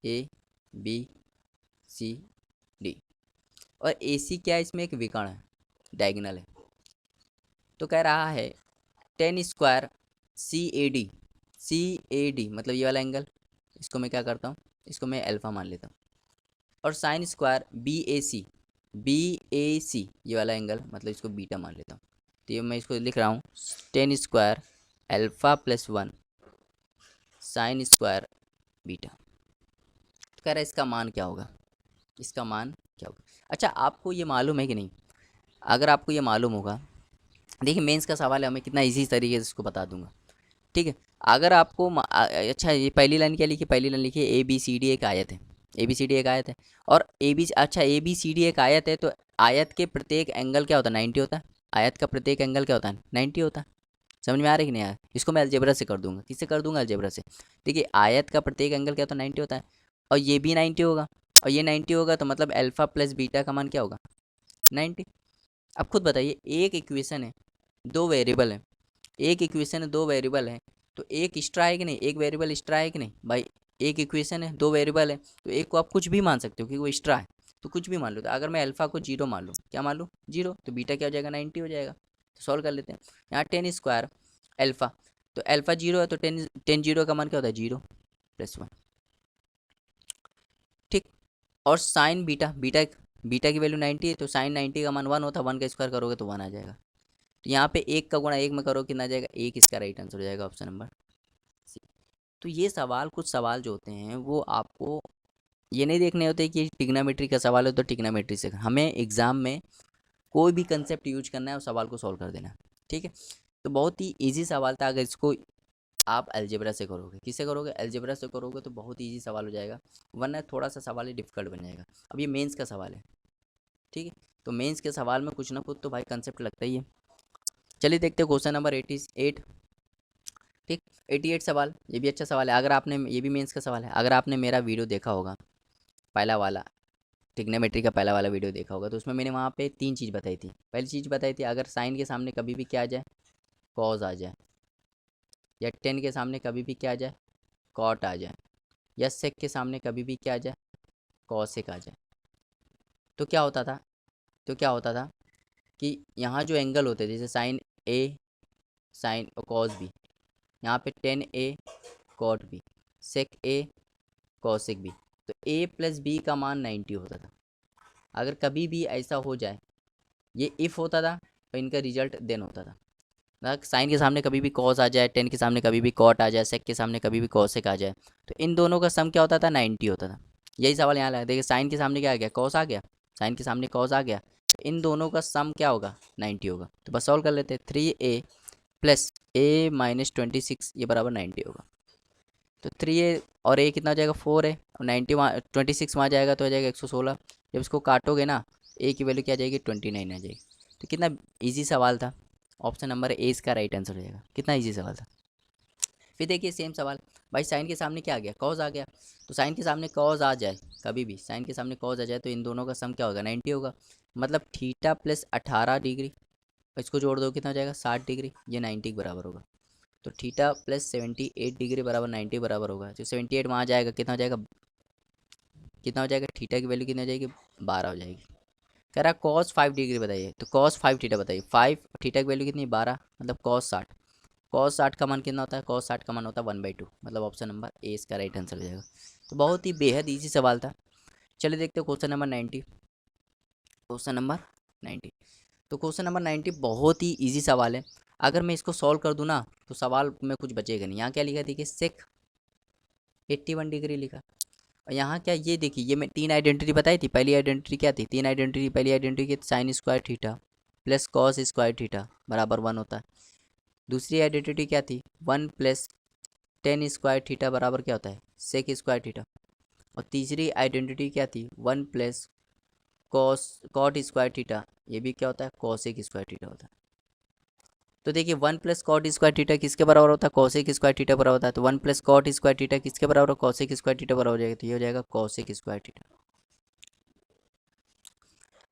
ABCD, और AC क्या है, इसमें एक विकर्ण है, डायगोनल है। तो कह रहा है 10 स्क्वायर CAD मतलब ये वाला एंगल, इसको मैं क्या करता हूँ, इसको मैं अल्फा मान लेता हूँ, और साइन स्क्वायर BAC ये वाला एंगल, मतलब इसको बीटा मान लेता हूँ। तो ये मैं इसको लिख रहा हूँ 10 square alpha plus 1 sign square beta. तो कह रहा है इसका मान क्या होगा, इसका मान क्या होगा। अच्छा, आपको ये मालूम है कि नहीं, अगर आपको ये मालूम होगा, देखिए मेंस का सवाल है, मैं कितना इजी तरीके से इसको बता दूंगा। ठीक है, अगर आपको अच्छा ये पहली लाइन क्या लिखी, पहली लाइन लिखी ABCD एक आयत है, ए बी सी डी एक आयत है, और अच्छा ए बी सी डी एक आयत है, तो आयत के प्रत्येक एंगल क्या होता है, 90 होता है। आयत का प्रत्येक एंगल क्या होता है, 90 होता है। समझ में आ रहा है कि नहीं आया? इसको मैं अलजेब्रा से कर दूंगा। किससे कर दूंगा, अलजेब्रा से। देखिए आयत का प्रत्येक एंगल क्या होता है, 90 होता है, और ये भी 90 होगा, और ये 90 होगा, तो मतलब अल्फा प्लस बीटा का मान क्या होगा, 90। अब खुद बताइए, एक इक्वेशन है, दो वेरिएबल है, एक इक्वेशन है, दो वेरिएबल है, तो एक एक्स्ट्रा है कि नहीं, एक वेरिएबल एक्स्ट्रा है कि नहीं भाई। एक इक्वेशन है, दो वेरिएबल है, तो एक को आप कुछ भी मान सकते हो क्योंकि वो एक्स्ट्रा है, तो कुछ भी मान लो। तो अगर मैं अल्फा को 0 मान लूँ, क्या मान लूँ, 0, तो बीटा क्या हो जाएगा, 90 हो जाएगा। तो सॉल्व कर लेते हैं। यहाँ 10 स्क्वायर अल्फा, तो अल्फा 0 है, तो 10 0 का मान क्या होता है, 0 + 1। ठीक। और साइन बीटा, बीटा की वैल्यू 90 है, तो साइन 90 का मान 1 होता है, 1 का स्क्वायर करोगे तो 1 आ जाएगा। तो यहाँ पे 1 का गुणा 1 में करो, कितना आ जाएगा, 1। इसका राइट आंसर हो जाएगा ऑप्शन नंबर सी। तो ये सवाल, कुछ सवाल जो होते हैं वो आपको ये नहीं देखने होते कि टिग्नामेट्री का सवाल है तो टिग्नामेट्री से, हमें एग्जाम में कोई भी कंसेप्ट यूज करना है और सवाल को सॉल्व कर देना है। ठीक है, तो बहुत ही इजी सवाल था। अगर इसको आप अलजेब्रा से करोगे, किससे करोगे, अलजेब्रा से करोगे, तो बहुत इजी सवाल हो जाएगा, वरना थोड़ा सा सवाल ही डिफिकल्ट बन जाएगा। अब ये मेंस का सवाल है, ठीक है, तो मेंस के सवाल में कुछ ना कुछ तो भाई कंसेप्ट लगता ही है। चलिए देखते हैं क्वेश्चन नंबर 88। ठीक, 88 सवाल, ये भी अच्छा सवाल है। अगर आपने, ये भी मेंस का सवाल है, अगर आपने मेरा वीडियो देखा होगा, पहला वाला ट्रिग्नोमेट्री का पहला वाला वीडियो देखा होगा, तो उसमें मैंने वहाँ पे 3 चीज़ बताई थी। पहली चीज़ बताई थी, अगर साइन के सामने कभी भी क्या आ जाए, कॉज आ जाए, या टेन के सामने कभी भी क्या आ जाए, कॉट आ जाए, या सेक के सामने कभी भी क्या आ जाए, कॉसेक आ जाए, तो क्या होता था, कि यहाँ जो एंगल होते थे, जैसे साइन ए, साइन और कॉस बी, यहाँ पे 10A कॉट बी, सेक ए कॉसेक बी, तो a + b का मान 90 होता था। अगर कभी भी ऐसा हो जाए, ये इफ़ होता था, तो इनका रिजल्ट देन होता था। साइन के सामने कभी भी कॉस आ जाए, टेन के सामने कभी भी कॉट आ जाए, सेक के सामने कभी भी कॉसेक आ जाए, तो इन दोनों का सम क्या होता था, 90 होता था। यही सवाल यहाँ लगा, देखिए साइन के सामने क्या आ गया, कॉस आ गया, साइन के सामने कॉस आ गया, तो इन दोनों का सम क्या होगा, 90 होगा। तो बस सॉल्व कर लेते हैं, 3a + a - 26 ये बराबर 90 होगा। तो 3a और a कितना हो जाएगा, 4 है, और 90 वहाँ 26 वहाँ जाएगा तो हो जाएगा 116। जब इसको काटोगे ना, a की वैल्यू क्या आ जाएगी, 29 आ जाएगी। तो कितना ईजी सवाल था, ऑप्शन नंबर ए इसका राइट आंसर हो जाएगा। कितना ईजी सवाल था। फिर देखिए सेम सवाल, भाई साइन के सामने क्या आ गया, कॉज आ गया, तो साइन के सामने कॉज आ जाए, कभी भी साइन के सामने कॉज आ जाए, तो इन दोनों का सम क्या होगा, 90 होगा। मतलब थीटा + 18 डिग्री, इसको जोड़ दो कितना हो जाएगा, 60 डिग्री, ये 90 के बराबर होगा। तो थीटा + 78 डिग्री बराबर 90 बराबर होगा। जो 78 वहाँ जाएगा, कितना हो जाएगा, थीटा की वैल्यू कितनी हो जाएगी, 12 हो जाएगी। कह रहा कॉस 5 डिग्री बताइए, तो कॉस 5 थीटा बताइए, 5 थीटा की वैल्यू कितनी, 12, मतलब कॉस 60। कॉस 60 का मान कितना होता है, कॉस 60 का मान होता है 1/2, मतलब ऑप्शन नंबर ए इसका राइट आंसर हो जाएगा। तो बहुत ही बेहद ईजी सवाल था। चलिए देखते हैं क्वेश्चन नंबर 90। क्वेश्चन नंबर 90, तो क्वेश्चन नंबर 90 बहुत ही ईजी सवाल है। अगर मैं इसको सॉल्व कर दूँ ना, तो सवाल में कुछ बचेगा नहीं। यहाँ क्या लिखा, देखिए सेक 81 डिग्री लिखा, और यहाँ क्या, ये देखिए, ये मैं 3 आइडेंटिटी बताई थी। पहली आइडेंटिटी क्या थी, 3 आइडेंटिटी, पहली आइडेंटिटी की sign square theta + cos square theta बराबर 1 होता है। दूसरी आइडेंटिटी क्या थी, 1 + टेन स्क्वायर थीटा बराबर क्या होता है, सेक स्क्वायर थीटा। और तीसरी आइडेंटिटी क्या थी, 1 + कॉट स्क्वायर थीटा, ये भी क्या होता है, कॉसेक स्क्वायर थीटा होता है। तो देखिए 1 + कॉट स्क्वायर थीटा किसके बराबर होता है, कॉसेक स्क्वायर थीटा बराबर होता है। तो 1 + कॉट स्क्वायर थीटा किसके बराबर हो, कॉसेक स्क्वायर थीटा बराबर हो जाएगा, तो ये हो जाएगा कॉसेक स्क्वायर थीटा।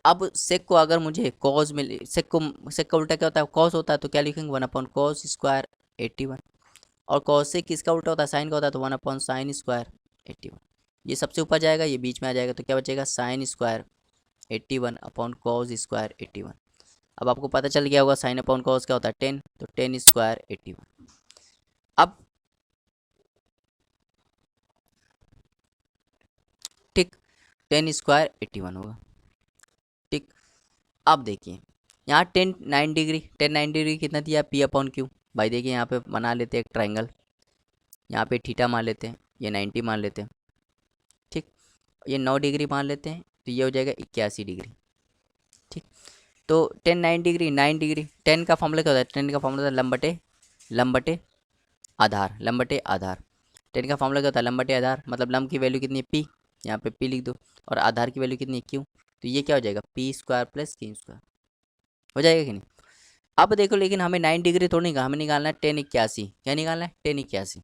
अब सेक को अगर मुझे कॉस मिले, सेक का उल्टा क्या होता है, कॉस होता है, तो क्या लिखेंगे, 1/cos स्क्वायर 81। और कॉसेक किसका उल्टा होता है, साइन का होता है, तो 1/sin स्क्वायर 81। ये सबसे ऊपर जाएगा, ये बीच में आ जाएगा, तो क्या बचेगा, साइन स्क्वायर 81/cos स्क्वायर 81। अब आपको पता चल गया होगा sin/cos क्या होता है, 10, तो 10 स्क्वायर 81। अब ठीक, 10 स्क्वायर 81 होगा। ठीक, अब देखिए यहाँ 10 9 डिग्री कितना दिया, P/Q। भाई देखिए यहाँ पे बना लेते हैं एक ट्राइंगल, यहाँ पे थीटा मान लेते हैं, ये 90 मान लेते हैं। ठीक, ये 9 डिग्री मान लेते हैं, तो ये हो जाएगा 81 डिग्री। ठीक, तो 10 9 डिग्री, 9 डिग्री, 10 का फॉर्मूला क्या होता है, 10 का फॉर्मूला होता है लंबटे आधार, 10 का फॉर्मूला क्या होता है, लंबटे आधार, मतलब लंब की वैल्यू कितनी है, P। यहाँ पे p लिख दो, और आधार की वैल्यू कितनी है q, तो ये क्या हो जाएगा p square plus q square, हो जाएगा कि नहीं। अब देखो लेकिन हमें 9 डिग्री थोड़ी निकालना, हमें निकालना है 1081, क्या निकालना है 1081।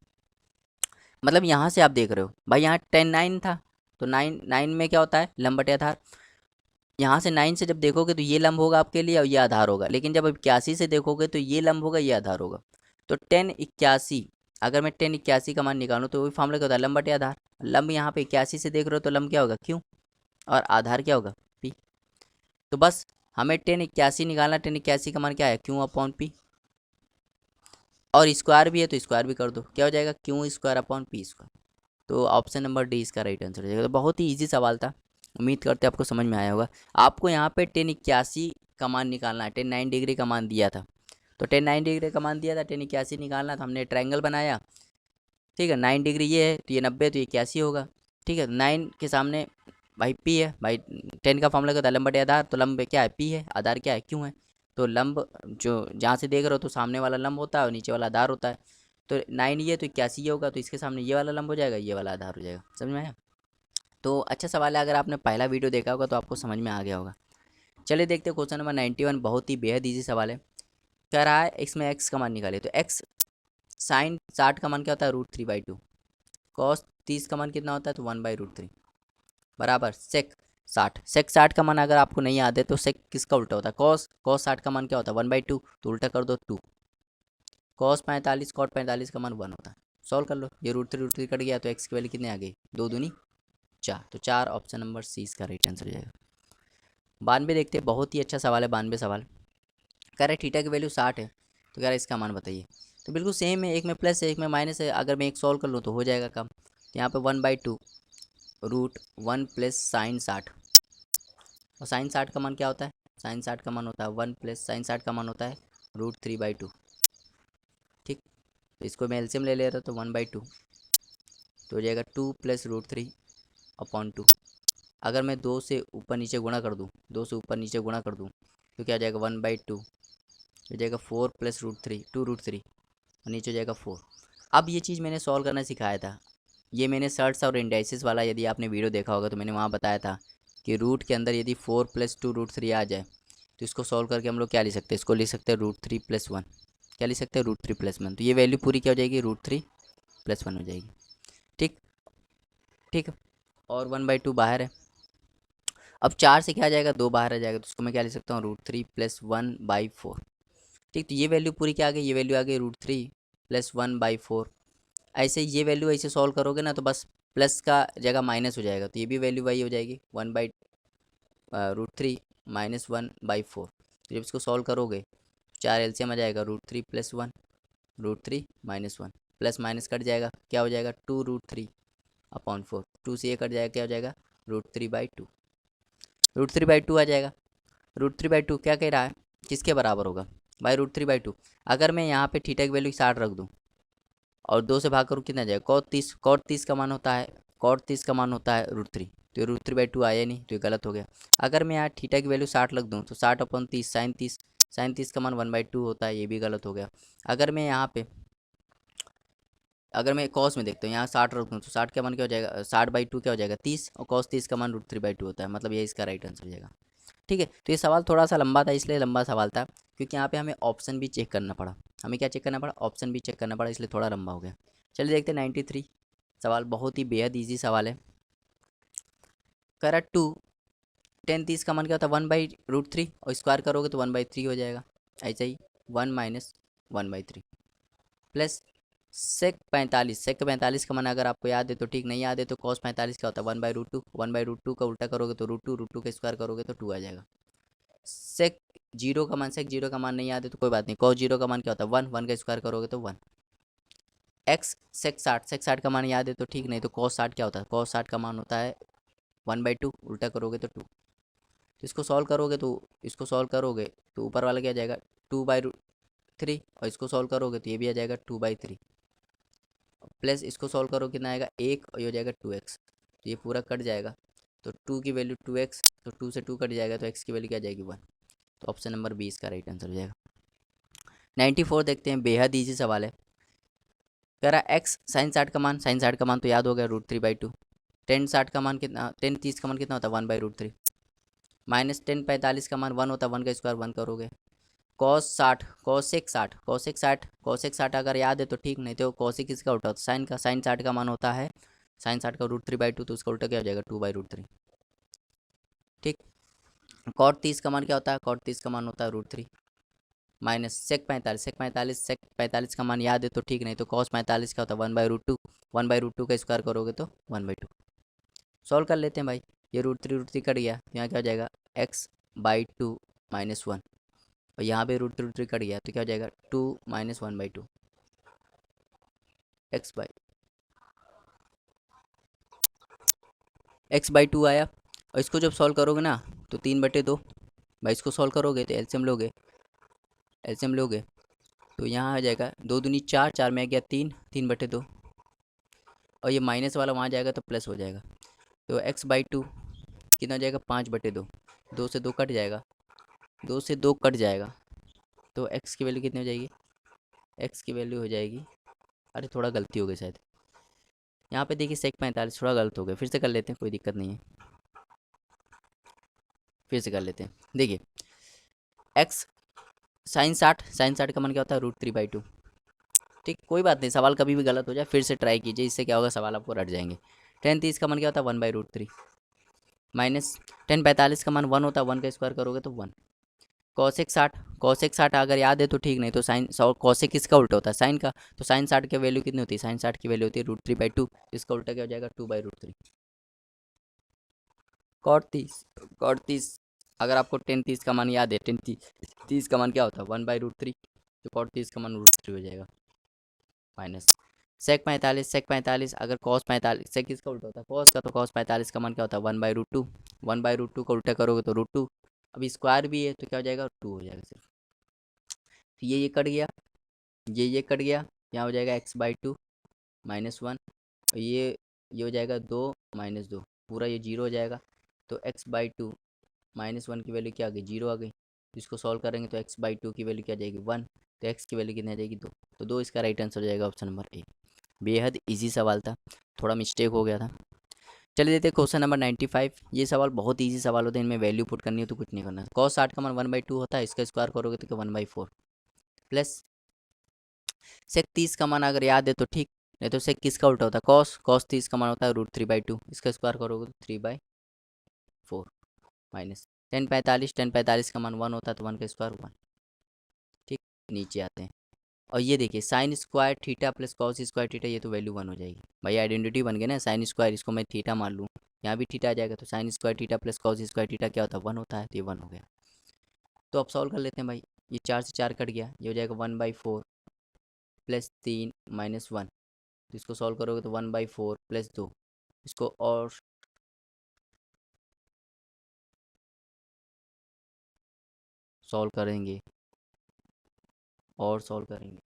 मतलब यहाँ से आप देख रहे हो भाई यहाँ 10 9 था, तो 9 में क्या होता है लंब बटे आधार। यहाँ से 9 से जब देखोगे तो ये लंब होगा आपके लिए और ये आधार होगा, लेकिन जब 81 से देखोगे तो ये लंब होगा ये आधार होगा। तो 1081, अगर मैं 1081 का मान निकालूँ तो वही फॉर्मूला क्या होता है लंब बटे आधार। लंब यहाँ पे 81 से देख रहे हो तो लंब क्या होगा क्यों, और आधार क्या होगा पी। तो बस हमें 1081 निकालना, 1081 का मान क्या है क्यों अपॉन पी, और स्क्वायर भी है तो स्क्वायर भी कर दो, क्या हो जाएगा क्यों स्क्वायर अपॉन पी स्क्वायर। तो ऑप्शन नंबर डी इसका राइट आंसर हो जाएगा। तो बहुत ही इजी सवाल था, उम्मीद करते हैं आपको समझ में आया होगा। आपको यहाँ पे 1081 का मान निकालना है, 10 9 डिग्री का मान दिया था, तो 10 9 डिग्री का मान दिया था, 1081 निकालना था, हमने ट्रायंगल बनाया, ठीक है 9 डिग्री ये है तो ये 90 तो ये 81 होगा, ठीक है 9 के सामने भाई पी है, भाई 10 का फॉर्मूला क्या होता है लंब बटे आधार, तो लंब क्या है पी है, आधार क्या है क्यों है। तो लंब जो जहाँ से देख रहे हो तो सामने वाला लंब होता है और नीचे वाला आधार होता है, तो 9 ये तो 81 ये होगा, तो इसके सामने ये वाला लंब हो जाएगा, ये वाला आधार हो जाएगा, समझ में आया। तो अच्छा सवाल है, अगर आपने पहला वीडियो देखा होगा तो आपको समझ में आ गया होगा। चलिए देखते हैं क्वेश्चन नंबर 91, बहुत ही बेहद ईजी सवाल है। कह रहा है इसमें एक्स का मान निकालिए, तो एक्स साइन 60 का मान क्या होता है √3/2, कॉस 30 का मान कितना होता है तो 1/√3, बराबर सेक 60। सेक 60 का मान अगर आपको नहीं याद है तो सेक किसका उल्टा होता है कॉस, कॉस 60 का मान क्या होता है 1/2, तो उल्टा कर दो 2, कॉस 45 कॉट 45 का मान 1 होता है। सॉल्व कर लो, ये √3 कट गया तो एक्स की वैल्यू कितनी आ गई 2 दूनी 4, तो 4 ऑप्शन नंबर सी इसका राइट आंसर हो जाएगा। 92 देखते हैं, बहुत ही अच्छा सवाल है 92 सवाल। कह रहे थीटा की वैल्यू 60 है, तो कह रहा है इसका मान बताइए। तो बिल्कुल सेम है, एक में प्लस है एक में माइनस है, अगर मैं एक सॉल्व कर लूँ तो हो जाएगा काम। तो यहाँ पे 1/2 √1 प्लस साइन 60, और साइन 60 का मान क्या होता है, साइन 60 का मान होता है 1 प्लस साइन 60 का मान होता है √3/2, ठीक। तो इसको मैं एलसीएम ले ले रहा तो 1/2 तो हो जाएगा 2 प्लस √3/2। अगर मैं 2 से ऊपर नीचे गुणा कर दूँ, 2 से ऊपर नीचे गुणा कर दूँ तो क्या आ जाएगा 1/2 हो जाएगा 4 प्लस √3 2√3, और नीचे हो जाएगा 4। अब ये चीज़ मैंने सॉल्व करना सिखाया था, ये मैंने सर्ट्स और इंडाइसिस वाला यदि आपने वीडियो देखा होगा तो मैंने वहाँ बताया था कि रूट के अंदर यदि 4 + 2√3 आ जाए तो इसको सॉल्व करके हम लोग क्या लिख सकते हैं, इसको लिख सकते हैं √3 + 1, क्या लिख सकते हैं √3 + 1, तो ये वैल्यू पूरी क्या हो जाएगी √3 + 1 हो जाएगी, ठीक ठीक। और 1/2 बाहर है, अब 4 से क्या आ जाएगा 2 बाहर आ जाएगा, तो इसको मैं क्या लिख सकता हूँ √3 + 1/4, ठीक। तो ये वैल्यू पूरी क्या आ गई, ये वैल्यू आ गई √3 + 1/4। ऐसे ये वैल्यू ऐसे सॉल्व करोगे ना तो बस प्लस का जगह माइनस हो जाएगा, तो ये भी वैल्यू वही हो जाएगी √3 - 1/4। तो जब इसको सॉल्व करोगे 4 एलसीएम आ जाएगा √3 + 1 √3 - 1, प्लस माइनस कट जाएगा क्या हो जाएगा 2√3/4, 2 से ये कट जाएगा क्या हो जाएगा √3/2, √3/2 आ जाएगा। √3/2 क्या कह रहा है किसके बराबर होगा भाई √3/2। अगर मैं यहाँ पे थीटा की वैल्यू 60 रख दूँ और 2 से भाग करूँ कितना जाएगा cot 30, cot 30 का मान होता है, cot 30 का मान होता है √3, तो ये √3/2 आया नहीं तो ये गलत हो गया। अगर मैं यहाँ थीटा की वैल्यू 60 रख दूँ तो 60/30 साइन 30 का मान 1/2 होता है, ये भी गलत हो गया। अगर मैं यहाँ पे अगर मैं कॉस में देखता हूँ यहाँ 60 रख दूँ तो 60 का मान क्या हो जाएगा 60/2 क्या हो जाएगा 30, और cos 30 का मान √3/2 होता है, मतलब ये इसका राइट आंसर हो जाएगा, ठीक है। तो ये सवाल थोड़ा सा लंबा था, इसलिए लंबा सवाल था क्योंकि यहाँ पे हमें ऑप्शन भी चेक करना पड़ा, हमें क्या चेक करना पड़ा ऑप्शन भी चेक करना पड़ा, इसलिए थोड़ा लंबा हो गया। चलिए देखते हैं 93 सवाल, बहुत ही बेहद ईजी सवाल है। कह रहा 2 10 30 का मान क्या होता है 1/√3, और स्क्वायर करोगे तो 1/3 हो जाएगा, ऐसा ही 1 - 1/3 प्लस सेक 45 का मान अगर आपको याद है तो ठीक, नहीं याद है तो cos 45 क्या होता है 1/√2, 1/√2 का उल्टा करोगे तो √2 का स्क्वायर करोगे तो 2 आ जाएगा। सेक सेक जीरो का मान नहीं याद है तो कोई बात नहीं, cos 0 का मान क्या होता है 1, 1 का स्क्वायर करोगे तो 1। एक्स सेक 60 का मान याद है तो ठीक, नहीं तो cos 60 क्या होता है cos 60 का मान होता है 1/2, उल्टा करोगे तो 2। तो इसको सॉल्व करोगे तो ऊपर वाला क्या आ जाएगा 2/3, और इसको सॉल्व करोगे तो ये भी आ जाएगा 2/3, प्लस इसको सॉल्व करो कितना आएगा 1, और ये हो जाएगा 2x, तो ये पूरा कट जाएगा, तो 2 की वैल्यू 2x, तो 2 से 2 कट जाएगा तो x की वैल्यू क्या आ जाएगी 1, तो ऑप्शन नंबर 20 का राइट आंसर हो जाएगा। 94 देखते हैं, बेहद ईजी सवाल है। कह रहा एक्स साइन 60 का मान तो याद हो गया √3/2, 10 60 का मान कितना, 10 30 का मान कितना होता है 1/√3, माइनस 10 45 का मान 1 होता है, 1 का स्क्वायर 1 करोगे। cos 60 cosec 60 अगर याद है तो ठीक, नहीं तो cosec किसका उल्टा होता है, साइन का। साइन 60 का मान होता है, साइन 60 का √3/2, तो उसका उल्टा क्या हो जाएगा 2/√3। ठीक। cot 30 का मान क्या होता है, cot 30 का मान होता है √3, माइनस सेक 45 का मान याद है तो ठीक, नहीं तो cos 45 का होता है 1/√2, 1/√2 का स्क्वायर करोगे तो 1/2। सॉल्व कर लेते हैं भाई, ये √3 कट गया, तो यहाँ क्या हो जाएगा x/2 -1, और यहाँ पे √3 कट गया तो क्या हो जाएगा 2 - 1/2 x/2 आया। और इसको जब सॉल्व करोगे ना तो 3/2 भाई, इसको सॉल्व करोगे तो एलसीएम लोगे तो यहाँ आ जाएगा 2 दूनी 4, 4 में आ गया 3, 3/2, और ये माइनस वाला वहाँ जाएगा तो प्लस हो जाएगा, तो x/2 कितना हो जाएगा 5/2, 2 से 2 कट जाएगा, 2 से 2 कट जाएगा, तो x की वैल्यू कितनी हो जाएगी, x की वैल्यू हो जाएगी, अरे थोड़ा गलती हो गई शायद यहाँ पे, देखिए सेक 45 थोड़ा गलत हो गया, फिर से कर लेते हैं, कोई दिक्कत नहीं है, फिर से कर लेते हैं। देखिए x साइन 60 का मान क्या होता है √3/2। ठीक, कोई बात नहीं, सवाल कभी भी गलत हो जाए फिर से ट्राई कीजिए, इससे क्या होगा सवाल आपको रट जाएंगे। 10 30 का मान क्या होता है 1/√3, माइनस 10 45 का मान 1 होता है, 1 का स्क्वायर करोगे तो 1। कॉसेक 60 अगर याद है तो ठीक, नहीं तो साइन कॉसेक किसका उल्टा होता है, साइन का, तो साइन 60 की वैल्यू कितनी होती है, साइन 60 की वैल्यू होती है √3/2, इसका उल्टा क्या हो जाएगा 2/√3। कॉट 30 अगर आपको 10 30 का मान याद है, 10 30 का मान क्या होता है 1/√3, तो कॉट 30 का मान √3 हो जाएगा, माइनस सेक 45 अगर cos 45, सेक किसका उल्टा होता है cos का, तो cos 45 का मान क्या होता है 1/√2, 1/√2 का उल्टा करोगे तो √2, अभी स्क्वायर भी है तो क्या हो जाएगा 2 हो जाएगा सिर्फ, तो ये कट गया, ये कट गया, यहाँ हो जाएगा x/2 -1, और ये हो जाएगा 2 - 2, पूरा ये 0 हो जाएगा, तो x/2 -1 की वैल्यू क्या आ गई 0 आ गई, इसको सॉल्व करेंगे तो x/2 की वैल्यू क्या आ जाएगी 1, तो x की वैल्यू कितनी आ जाएगी 2, तो 2 इसका राइट आंसर हो जाएगा ऑप्शन नंबर ए। बेहद इजी सवाल था, थोड़ा मिस्टेक हो गया था। चलिए देखते हैं क्वेश्चन नंबर 95। ये सवाल बहुत इजी सवाल होते हैं, इनमें वैल्यू पुट करनी हो तो कुछ नहीं करना है। cos 60 का मान 1/2 होता है, इसका स्क्वायर करोगे तो क्या 1/4, प्लस सेक 30 का मान अगर याद है तो ठीक, नहीं तो सेक किसका उल्टा होता है cos 30 का मान होता है √3/2, इसका स्क्वायर करोगे तो 3/4, माइनस 10 45 का मान 1 होता है तो 1 का स्क्वायर 1। ठीक, नीचे आते हैं, और ये देखिए sign square theta plus cos square theta, ये तो वैल्यू 1 हो जाएगी भाई, आइडेंटिटी बन गई ना, साइन स्क्वायर इसको मैं थीटा मान लूँ, यहाँ भी थीटा आ जाएगा, तो sign square theta plus cos square theta क्या होता है 1 होता है, तो ये 1 हो गया। तो अब सॉल्व कर लेते हैं भाई, ये 4 से 4 कट गया, ये हो जाएगा 1/4 प्लस 3 -1, तो इसको सॉल्व करोगे तो 1/4 प्लस 2, इसको और सॉल्व करेंगे, और सॉल्व करेंगे,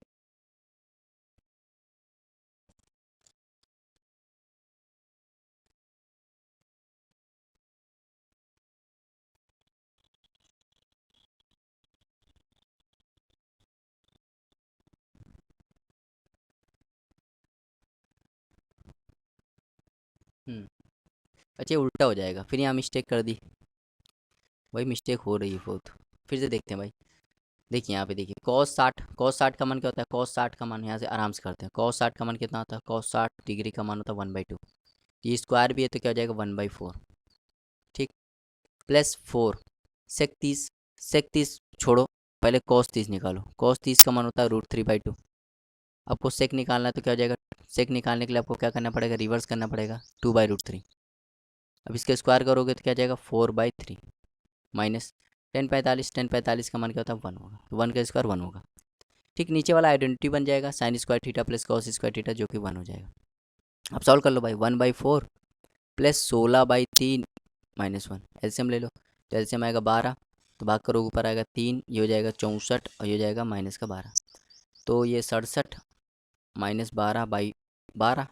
अच्छा उल्टा हो जाएगा, फिर यहाँ मिस्टेक कर दी भाई, मिस्टेक हो रही है बहुत, फिर से देखते हैं भाई। देखिए यहाँ पे देखिए cos 60 का मान क्या होता है, cos 60 का मान यहाँ से आराम से करते हैं, cos 60 का मान कितना होता है, cos 60 डिग्री का मान होता है 1/2, ये स्क्वायर भी है तो क्या हो जाएगा 1/4, ठीक, प्लस 4 सेक 30 छोड़ो, पहले cos 30 निकालो, cos 30 का मान होता है √3/2, आपको सेक निकालना है तो क्या हो जाएगा, सेक निकालने के लिए आपको क्या करना पड़ेगा, रिवर्स करना पड़ेगा 2/√3, अब इसका स्क्वायर करोगे तो क्या जाएगा 4/3, माइनस 10 45 का मान क्या होता है 1 होगा, तो 1 का स्क्वायर 1 होगा। ठीक, नीचे वाला आइडेंटिटी बन जाएगा sine square theta plus cos square theta, जो कि 1 हो जाएगा। अब सॉल्व कर लो भाई, 1/4 प्लस 16/3 -1, एलसीएम ले लो, तो एलसीएम आएगा 12, तो भाग करो ऊपर आएगा 3, ये हो जाएगा 64, और ये हो जाएगा -12, तो ये 67 -12/12,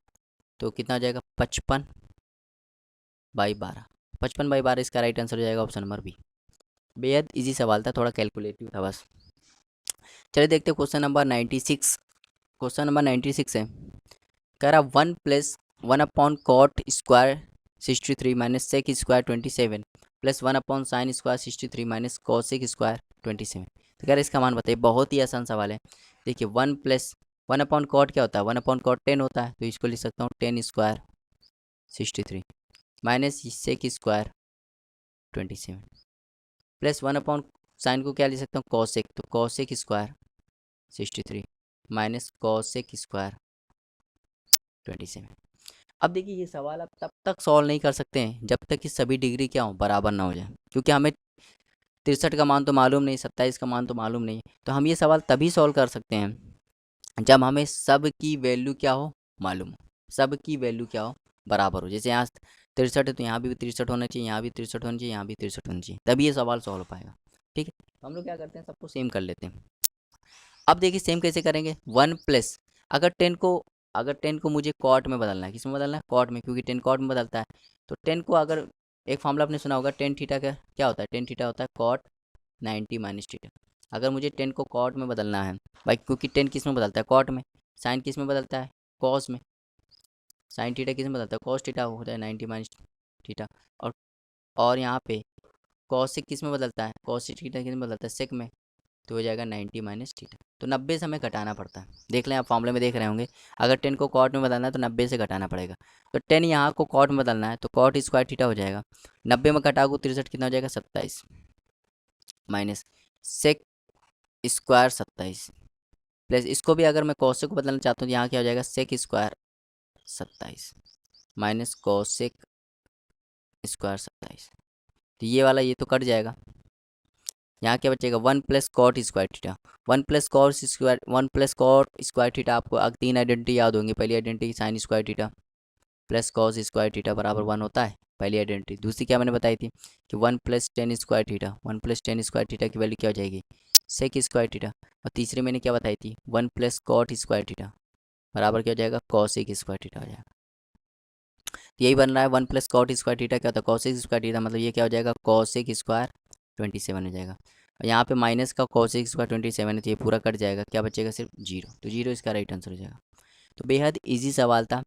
तो कितना हो जाएगा 55/12, 55/12 इसका राइट आंसर हो जाएगा ऑप्शन नंबर बी। बेहद इजी सवाल था, थोड़ा कैलकुलेटिव था बस। चलिए देखते हैं क्वेश्चन नंबर 96। क्वेश्चन नंबर 96 है, कह रहा 1 + 1/cot square 63 minus sec square 27 plus 1/sin² 63 minus cos² 27। तो कह रहे इसका मान बताइए। बहुत ही आसान सवाल है। देखिए 1 क्या होता है, 1/cot 10 होता है, तो इसको लिख सकता हूँ 10² 63 माइनस sec² 27 प्लस 1/sin को क्या लिख सकता हूँ cosec, तो cosec² 63 माइनस cosec² 27। अब देखिए ये सवाल आप तब तक सॉल्व नहीं कर सकते हैं जब तक कि सभी डिग्री क्या हो, बराबर ना हो जाए, क्योंकि हमें 63 का मान तो मालूम नहीं, 27 का मान तो मालूम नहीं। तो हम ये सवाल तभी सॉल्व कर सकते हैं जब हमें सब की वैल्यू क्या हो, मालूम हो, सब की वैल्यू क्या हो, बराबर हो। जैसे यहाँ 63 है तो यहाँ भी 63 होना चाहिए, यहाँ भी 63 होना चाहिए, यहाँ भी 63 होना चाहिए, तभी ये सवाल सॉल्व हो पाएगा। ठीक है, तो हम लोग क्या करते हैं, सबको सेम कर लेते हैं। अब देखिए सेम कैसे करेंगे, 1 प्लस, अगर 10 को अगर 10 को मुझे कॉट में बदलना है, किस में बदलना है, कॉट में, क्योंकि 10 कॉट में बदलता है। तो 10 को अगर, एक फॉर्मूला आपने सुना होगा, टेन थीटा का क्या होता है, टेन थीटा होता है कॉट 90 माइनस थीटा। अगर मुझे 10 को कॉट में बदलना है भाई, क्योंकि 10 किस में बदलता है, कॉट में, साइन किस में बदलता है, कॉस में, साइन थीटा किस में बदलता है, कॉस थीटा होता है 90 माइनस थीटा। और यहाँ पे कॉसिक किस में बदलता है, कॉसिक थीटा किस में बदलता है, सेक में, तो हो जाएगा 90 माइनस थीटा। तो 90 से हमें घटाना पड़ता है, देख लें आप फॉर्मूले में देख रहे होंगे। अगर 10 को कॉट में बदलना है तो 90 से घटाना पड़ेगा। तो 10 यहाँ को कॉट में बदलना है तो कॉट स्क्वायर थीटा हो जाएगा, 90 में घटाओ 63 कितना हो जाएगा 27 माइनस सेक स्क्वायर 27 प्लस इसको भी अगर मैं कॉसेक को बदलना चाहता हूँ तो यहाँ क्या हो जाएगा, sec square 27 minus cosec square 27। तो ये वाला ये तो कट जाएगा, यहाँ क्या बचेगा, 1 plus cot square theta, 1 plus cot square theta. आपको तीन आइडेंटिटी याद होंगी, पहली identity sine square theta plus cos square theta बराबर 1 होता है, पहली आइडेंटिटी। दूसरी क्या मैंने बताई थी कि 1 plus tan square theta, 1 plus tan square theta की वैल्यू क्या हो जाएगी, सेक स्क्वायर थीटा। और तीसरी मैंने क्या बताई थी, 1 प्लस कॉट स्क्वायर थीटा बराबर क्या हो जाएगा, कॉसेक स्क्वायर थीटा हो जाएगा। तो यही बन रहा है, 1 प्लस कॉट स्क्वायर थीटा क्या होता है, कॉसेक स्क्वायर थीटा, मतलब ये क्या हो जाएगा, कॉसेक स्क्वायर 27 हो जाएगा। और यहाँ पे माइनस का कॉसेक स्क्वायर 27 है तो ये पूरा कट जाएगा, क्या बचेगा सिर्फ जीरो, तो जीरो इसका राइट आंसर हो जाएगा। तो बेहद ईजी सवाल था।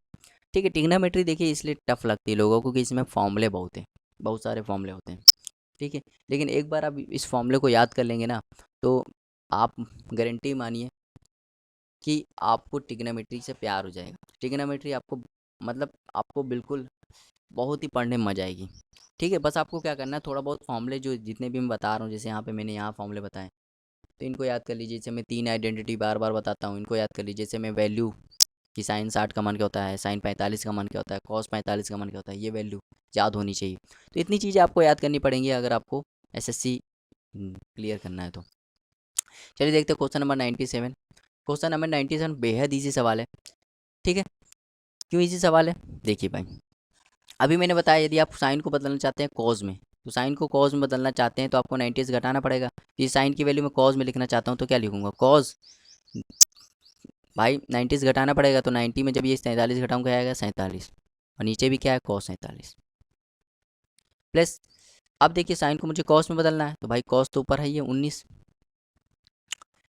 ठीक है, ट्रिग्नोमेट्री देखिए इसलिए टफ लगती है लोगों को कि इसमें फॉर्मूले बहुत हैं, बहुत सारे फॉर्मूले होते हैं। ठीक है, लेकिन एक बार आप इस फॉर्मूले को याद कर लेंगे ना, तो आप गारंटी मानिए कि आपको ट्रिग्नोमेट्री से प्यार हो जाएगा। ट्रिग्नोमेट्री आपको, मतलब आपको बिल्कुल बहुत ही पढ़ने में मजा आएगी। ठीक है, बस आपको क्या करना है, थोड़ा बहुत फॉर्मूले जो जितने भी मैं बता रहा हूँ, जैसे यहाँ पे मैंने यहाँ फॉर्मूले बताए, तो इनको याद कर लीजिए। जैसे मैं तीन आइडेंटिटी बार बार बताता हूँ, इनको याद कर लीजिए। जैसे मैं वैल्यू कि साइन 60 का मान क्या होता है, साइन 45 का मान क्या होता है, कॉस 45 का मान क्या होता है, ये वैल्यू याद होनी चाहिए। तो इतनी चीज़ें आपको याद करनी पड़ेंगी अगर आपको एसएससी क्लियर करना है तो। चलिए देखते हैं क्वेश्चन नंबर 97। क्वेश्चन नंबर 97 बेहद ईजी सवाल है। ठीक है, क्यों ईजी सवाल है, देखिए भाई, अभी मैंने बताया यदि आप साइन को बदलना चाहते हैं कॉज में, तो साइन को कॉज में बदलना चाहते हैं तो आपको 90 से घटाना पड़ेगा। ये साइन की वैल्यू मैं कॉज में लिखना चाहता हूँ तो क्या लिखूंगा, कॉज, भाई 90 से घटाना पड़ेगा, तो 90 में जब ये 47 घटाऊंगा क्या आएगा 47, और नीचे भी क्या है कॉस 47 प्लस। अब देखिए साइन को मुझे कॉस में बदलना है तो भाई कॉस तो ऊपर है ये 19।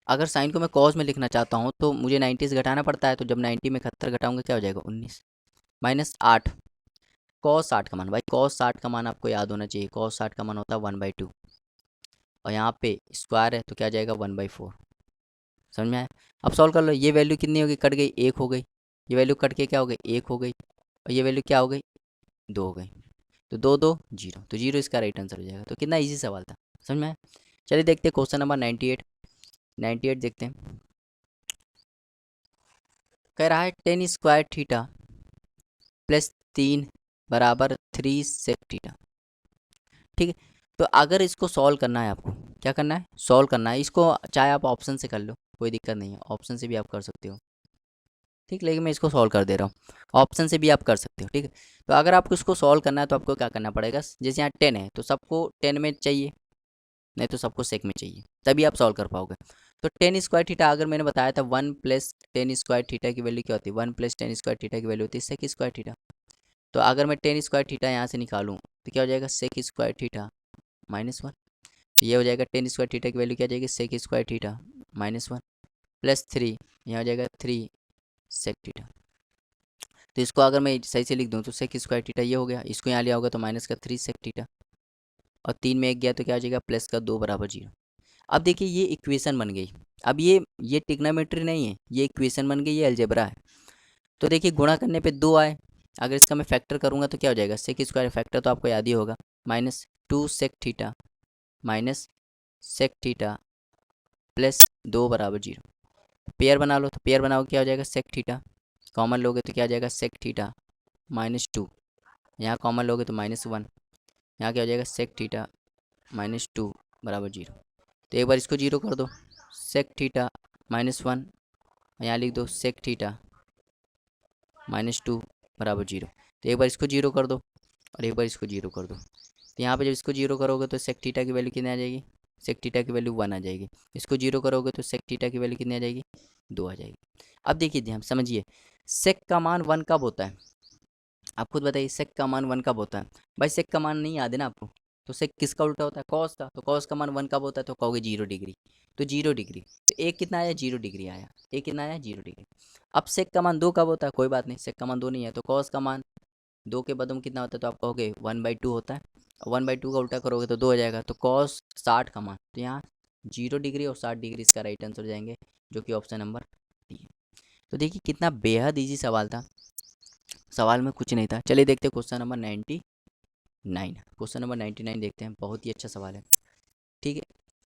अगर साइन को मैं कॉस में लिखना चाहता हूँ तो मुझे 90 से घटाना पड़ता है, तो जब 90 में 71 घटाऊंगा क्या हो जाएगा 19 माइनस 8 कॉस 60 का मान। भाई कॉस 60 का मान आपको याद होना चाहिए, कॉस 60 का मान होता है 1/2, और यहाँ पे स्क्वायर है तो क्या जाएगा 1/4। समझ में आया। अब सॉल्व कर लो, ये वैल्यू कितनी होगी, कट गई, एक हो गई, ये वैल्यू कट के क्या हो गई, एक हो गई, और ये वैल्यू क्या हो गई, दो हो गई, तो दो दो जीरो, तो जीरो इसका राइट आंसर हो जाएगा। तो कितना इजी सवाल था, समझ में आया। चलिए देखते हैं क्वेश्चन नंबर 98। 98 देखते हैं। कह रहा है 10 स्क्वायर थीटा प्लस 3 बराबर 3 सेक थीटा। ठीक है, तो अगर इसको सॉल्व करना है, आपको क्या करना है, सॉल्व करना है इसको, चाहे आप ऑप्शन से कर लो, कोई दिक्कत नहीं है, ऑप्शन से भी आप कर सकते हो। ठीक, लेकिन मैं इसको सॉल्व कर दे रहा हूँ, ऑप्शन से भी आप कर सकते हो। ठीक है, तो अगर आपको इसको सॉल्व करना है तो आपको क्या करना पड़ेगा, जैसे यहाँ 10 है तो सबको 10 में चाहिए, नहीं तो सबको सेक में चाहिए, तभी आप सॉल्व कर पाओगे। तो 10 स्क्वायर थीटा अगर मैंने बताया था 1 प्लस 10 स्क्वायर थीटा की वैल्यू क्या होती है, 1 प्लस 10 स्क्वायर थीटा की वैल्यू होती है सेक स्क्वायर थीटा। तो अगर मैं 10 स्क्वायर थीटा यहाँ से निकालूँ तो क्या हो जाएगा, सेक स्क्वायर थीटा -1। ये हो जाएगा 10 स्क्वायर थीटा की वैल्यू क्या हो जाएगी, सेक स्क्वायर थीटा -1 प्लस 3, यहाँ हो जाएगा 3 सेक थीटा। तो इसको अगर मैं सही से लिख दूँ तो सेक स्क्वायर थीटा ये हो गया, इसको यहाँ लिया होगा तो माइनस का 3 सेक थीटा, और 3 में 1 गया तो क्या हो जाएगा प्लस का 2 बराबर 0। अब देखिए ये इक्वेशन बन गई। अब ये ट्रिग्नोमेट्री नहीं है, ये इक्वेशन बन गई, ये अलजेब्रा है। तो देखिए गुणा करने पे 2 आए, अगर इसका मैं फैक्टर करूँगा तो क्या हो जाएगा, सेक स्क्वायर फैक्टर तो आपको याद ही होगा, minus 2 sec theta minus sec theta plus 2 बराबर 0। पेयर बना लो, तो पेयर बनाओ क्या हो जाएगा सेक थीटा, कॉमन लोगे तो क्या हो जाएगा सेक थीटा -2, यहाँ कॉमन लोगे तो -1, यहाँ क्या हो जाएगा सेक थीटा -2 बराबर 0। तो एक बार इसको 0 कर दो, सेक थीटा -1, यहाँ लिख दो सेक थीटा -2 बराबर 0। तो एक बार इसको 0 कर दो और एक बार इसको 0 कर दो, तो यहाँ पे जब इसको 0 करोगे तो सेक थीटा की वैल्यू कितनी आ जाएगी, सेक थीटा की वैल्यू 1 आ जाएगी। इसको 0 करोगे तो सेक थीटा की वैल्यू कितनी आ जाएगी, 2 आ जाएगी। अब देखिए ध्यान समझिए, सेक का मान 1 कब होता है, आप खुद बताइए सेक का मान 1 कब होता है। भाई सेक का मान नहीं याद है ना आपको, तो सेक किसका उल्टा होता है, कॉस का, तो कॉस का मान 1 कब होता है, तो कहोगे 0 डिग्री, तो 0 डिग्री, तो एक कितना आया 0 डिग्री आया, एक कितना आया 0 डिग्री। अब सेक का मान 2 कब होता है, कोई बात नहीं, सेक का मान 2 नहीं है, तो कॉस का मान 2 के बदले में कितना होता है, तो आप कहोगे 1/2 होता है, और 1/2 का उल्टा करोगे तो 2 हो जाएगा, तो कॉस 60 का मान, तो यहाँ 0 डिग्री और 60 डिग्री इसका राइट आंसर हो जाएंगे, जो कि ऑप्शन नंबर डी है। तो देखिए कितना बेहद ईजी सवाल था, सवाल में कुछ नहीं था। चलिए देखते हैं क्वेश्चन नंबर 99, क्वेश्चन नंबर 99 देखते हैं, बहुत ही अच्छा सवाल है। ठीक है,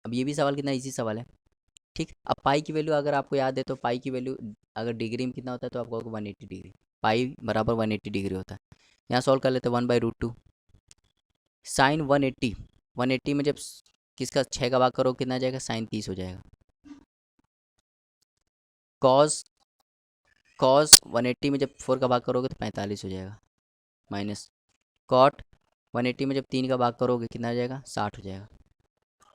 अब ये भी सवाल कितना इजी सवाल है। ठीक, अब पाई की वैल्यू अगर आपको याद है तो पाई की वैल्यू अगर डिग्री में कितना होता है तो आपको 180 डिग्री, पाई बराबर 180 डिग्री होता है। यहाँ सॉल्व कर लेते हैं 1/√2, साइन 180 में जब किसका 6 का भाग करो कितना आ जाएगा, साइन 30 हो जाएगा। कॉस कॉस 180 में जब 4 का भाग करोगे तो 45 हो जाएगा, माइनस कॉट 180 में जब 3 का भाग करोगे कितना हो जाएगा, 60 हो जाएगा,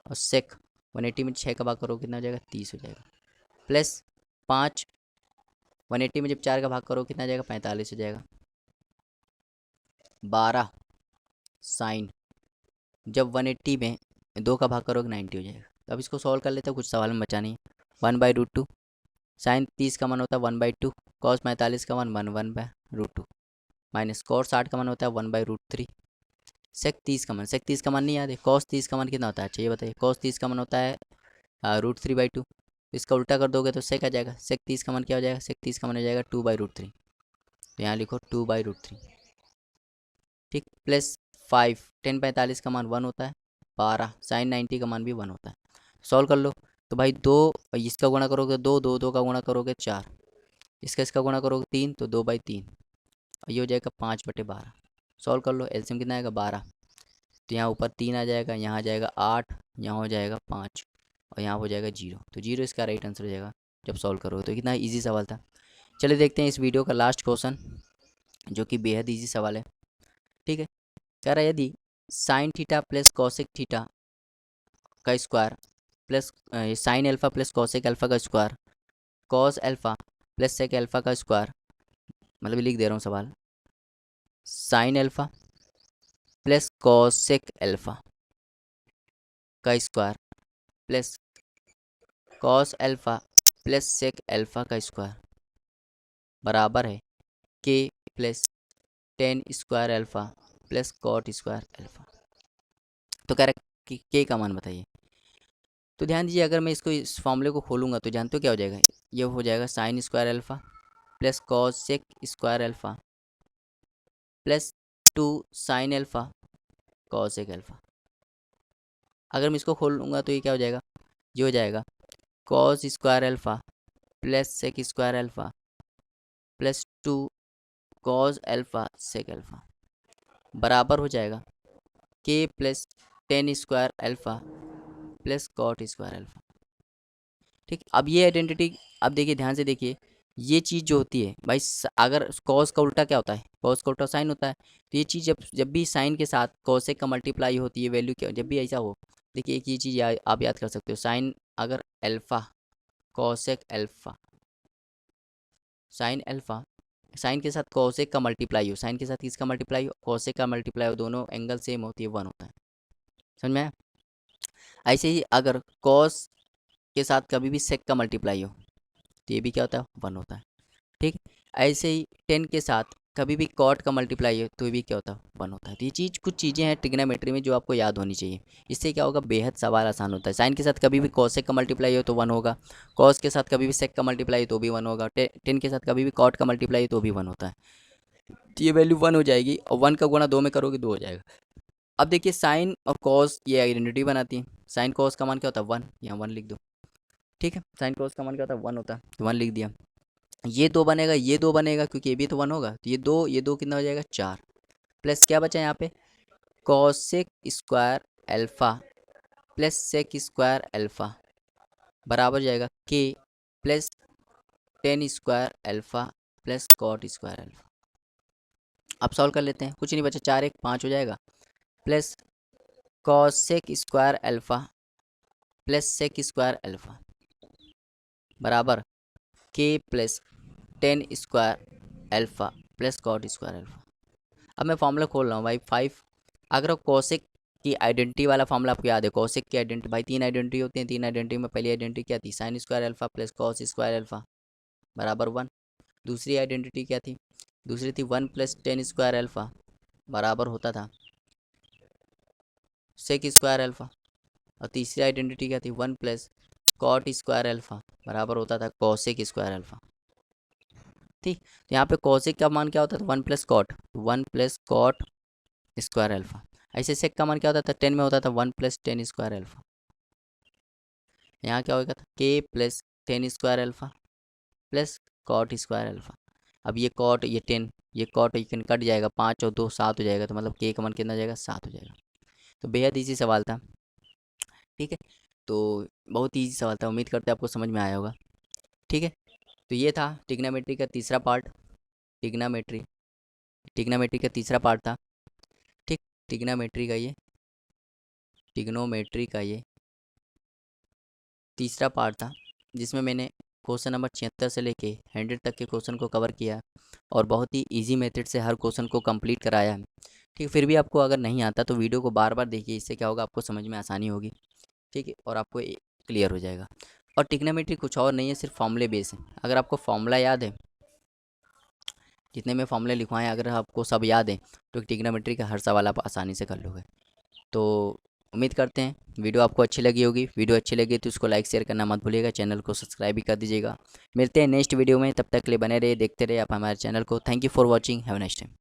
और सेक 180 में 6 का भाग करोगे कितना हो जाएगा, 30 हो जाएगा, प्लस 5 180 में जब 4 का भाग करोगे कितना हो जाएगा, 45 हो जाएगा, 12 साइन जब 180 में 2 का भाग करोगे 90 हो जाएगा। तो अब इसको सॉल्व कर लेते हैं, कुछ सवाल में बचा नहीं है। 1/√2, साइन 30 का मान होता है 1/2, कॉस 45 का मान 1/√2, माइनस कॉस 60 का मान होता है 1/√3, सेक 30 का मान नहीं याद है, कॉस 30 का मान कितना होता है, अच्छा ये बताइए, कॉस 30 का मान होता है √3/2, इसका उल्टा कर दोगे तो सेक आ जाएगा, सेक 30 का मान क्या हो जाएगा, सेक 30 का मान हो जाएगा 2/√3, तो यहाँ लिखो 2/√3। ठीक, प्लस 5 10 45 का मान 1 होता है, 12 साइन 90 का मान भी 1 होता है। सॉल्व कर लो, तो भाई 2 इसका गुणा करोगे 2, 2 का गुणा करोगे 4, इसका गुणा करोगे 3 तो 2/3, और ये हो जाएगा 5/12। सॉल्व कर लो, एलसीएम कितना आएगा 12, तो यहाँ ऊपर 3 आ जाएगा, यहाँ आ जाएगा 8, यहाँ हो जाएगा 5, और यहाँ हो जाएगा 0, तो 0 इसका राइट आंसर हो जाएगा जब सॉल्व करोगे। तो कितना ईजी सवाल था। चलिए देखते हैं इस वीडियो का लास्ट क्वेश्चन, जो कि बेहद ईजी सवाल है। ठीक है, कह रहा है यदि sine theta plus cosec theta का square plus sine alpha plus cosec alpha का square cos alpha plus sec alpha का स्क्वायर, मतलब लिख दे रहा हूँ सवाल, sine alpha plus cosec alpha का square plus cos alpha plus sec alpha का स्क्वायर बराबर है K plus tan square alpha plus cot square alpha. तो कह रहा है कि के का मान बताइए। तो ध्यान दीजिए, अगर मैं इसको इस फॉर्मूले को खोलूँगा तो जानते हो क्या हो जाएगा, ये हो जाएगा sine square alpha plus cosec square alpha plus 2 sine alpha cosec alpha. अगर मैं इसको खोलूँगा तो ये क्या हो जाएगा, ये हो जाएगा cos square alpha plus sec square alpha plus 2 cos alpha sec alpha बराबर हो जाएगा k plus 10 square alpha plus cot square alpha. ठीक, अब ये आइडेंटिटी, अब देखिए ध्यान से देखिए, ये चीज़ जो होती है भाई, अगर कॉस का उल्टा क्या होता है, कॉस का उल्टा साइन होता है, तो ये चीज़ जब जब भी साइन के साथ कॉसेक का मल्टीप्लाई होती है वैल्यू क्या, जब भी ऐसा हो, देखिए एक ये चीज़ आप याद कर सकते हो, साइन अगर alpha cosec alpha, sine alpha, sine के साथ कॉसेक का मल्टीप्लाई हो, साइन के साथ किसका मल्टीप्लाई हो, कॉसेक का मल्टीप्लाई हो, दोनों एंगल सेम होती है 1 होता है, समझ में आया? ऐसे ही अगर कॉस के साथ कभी भी सेक का मल्टीप्लाई हो तो ये भी क्या होता है 1 होता है। ठीक, ऐसे ही 10 के साथ कभी भी कॉट का मल्टीप्लाई है तो भी क्या होता है 1 होता है। तो ये चीज़ कुछ चीज़ें हैं ट्रिग्नोमेट्री में जो आपको याद होनी चाहिए। इससे क्या होगा, बेहद सवाल आसान होता है। साइन के साथ कभी भी कॉसेक का मल्टीप्लाई हो तो 1 होगा, कॉस के साथ कभी भी सेक का मल्टीप्लाई हो तो भी 1 होगा, टेन के साथ कभी भी कॉट का मल्टीप्लाई हो तो भी 1 होता है। तो ये वैल्यू 1 हो जाएगी और 1 का गुणा 2 में करोगे 2 हो जाएगा। अब देखिए साइन और कॉस ये आइडेंटिटी बनाती है। साइन कॉस का मान क्या होता है 1, यहाँ 1 लिख दो। ठीक है, साइन कॉस का मान क्या होता है 1 होता है, तो 1 लिख दिया। ये 2 बनेगा, ये 2 बनेगा क्योंकि ये भी तो 1 होगा, तो ये दो कितना हो जाएगा 4, प्लस क्या बचा यहाँ पे cosec square alpha plus sec square alpha बराबर जाएगा k plus tan square alpha plus cot square alpha. अब सॉल्व कर लेते हैं, कुछ नहीं बचा, 4 1 5 हो जाएगा, plus cosec square alpha plus sec square alpha बराबर k plus tan square alpha plus cot square alpha. अब मैं फॉर्मूला खोल रहा हूँ भाई 5। अगर कॉसेक की आइडेंटिटी वाला फॉर्मूला आपको याद है, कॉसेक की आइडेंटिटी भाई 3 आइडेंटिटी होती हैं, 3 आइडेंटिटी में पहली आइडेंटिटी क्या थी, sign square alpha plus cos square alpha बराबर 1। दूसरी आइडेंटिटी क्या थी, दूसरी थी 1 प्लस टेन स्क्वायर अल्फा बराबर होता था सेक स्क्वायर अल्फा। और तीसरी आइडेंटिटी क्या थी, 1 प्लस कॉट स्क्वायर अल्फा बराबर होता था कॉसेक स्क्वायर अल्फा। ठीक, तो यहाँ पे कॉसेक का मान क्या होता था 1 plus cot, 1 plus cot square alpha. ऐसे सेक का मान क्या होता था 10 में होता था 1 प्लस टेन स्क्वायर अल्फा। यहाँ क्या होगा था k plus tan square alpha plus cot square alpha. अब ये कॉट ये 10 ये कॉट ये कट जाएगा, 5 और 2 7 हो जाएगा, तो मतलब के का मान कितना हो जाएगा 7 हो जाएगा। तो बेहद ईजी सवाल था। ठीक है, तो बहुत ईजी सवाल था, उम्मीद करते हैं आपको समझ में आया होगा। ठीक है, तो ये था ट्रिग्नोमेट्री का तीसरा पार्ट। ट्रिग्नोमेट्री ट्रिग्नोमेट्री का तीसरा पार्ट था। ठीक, ट्रिग्नोमेट्री का ये ट्रिग्नोमेट्री का ये तीसरा पार्ट था, जिसमें मैंने क्वेश्चन नंबर 76 से लेके 100 तक के क्वेश्चन को कवर किया और बहुत ही इजी मेथड से हर क्वेश्चन को कंप्लीट कराया है। ठीक है, फिर भी आपको अगर नहीं आता तो वीडियो को बार बार देखिए, इससे क्या होगा आपको समझ में आसानी होगी। ठीक है, और आपको क्लियर हो जाएगा। और ट्रिग्नोमेट्री कुछ और नहीं है, सिर्फ फॉर्मूले बेस है। अगर आपको फॉर्मूला याद है, जितने में फॉर्मूले लिखवाएं अगर आपको सब याद है तो ट्रिग्नोमेट्री का हर सवाल आप आसानी से कर लोगे। तो उम्मीद करते हैं वीडियो आपको अच्छी लगी होगी। वीडियो अच्छी लगी तो उसको लाइक शेयर करना मत भूलिएगा, चैनल को सब्सक्राइब भी कर दीजिएगा। मिलते हैं नेक्स्ट वीडियो में, तब तक के लिए बने रहिए, देखते रहिए आप हमारे चैनल को। Thank you for watching, have a nice time.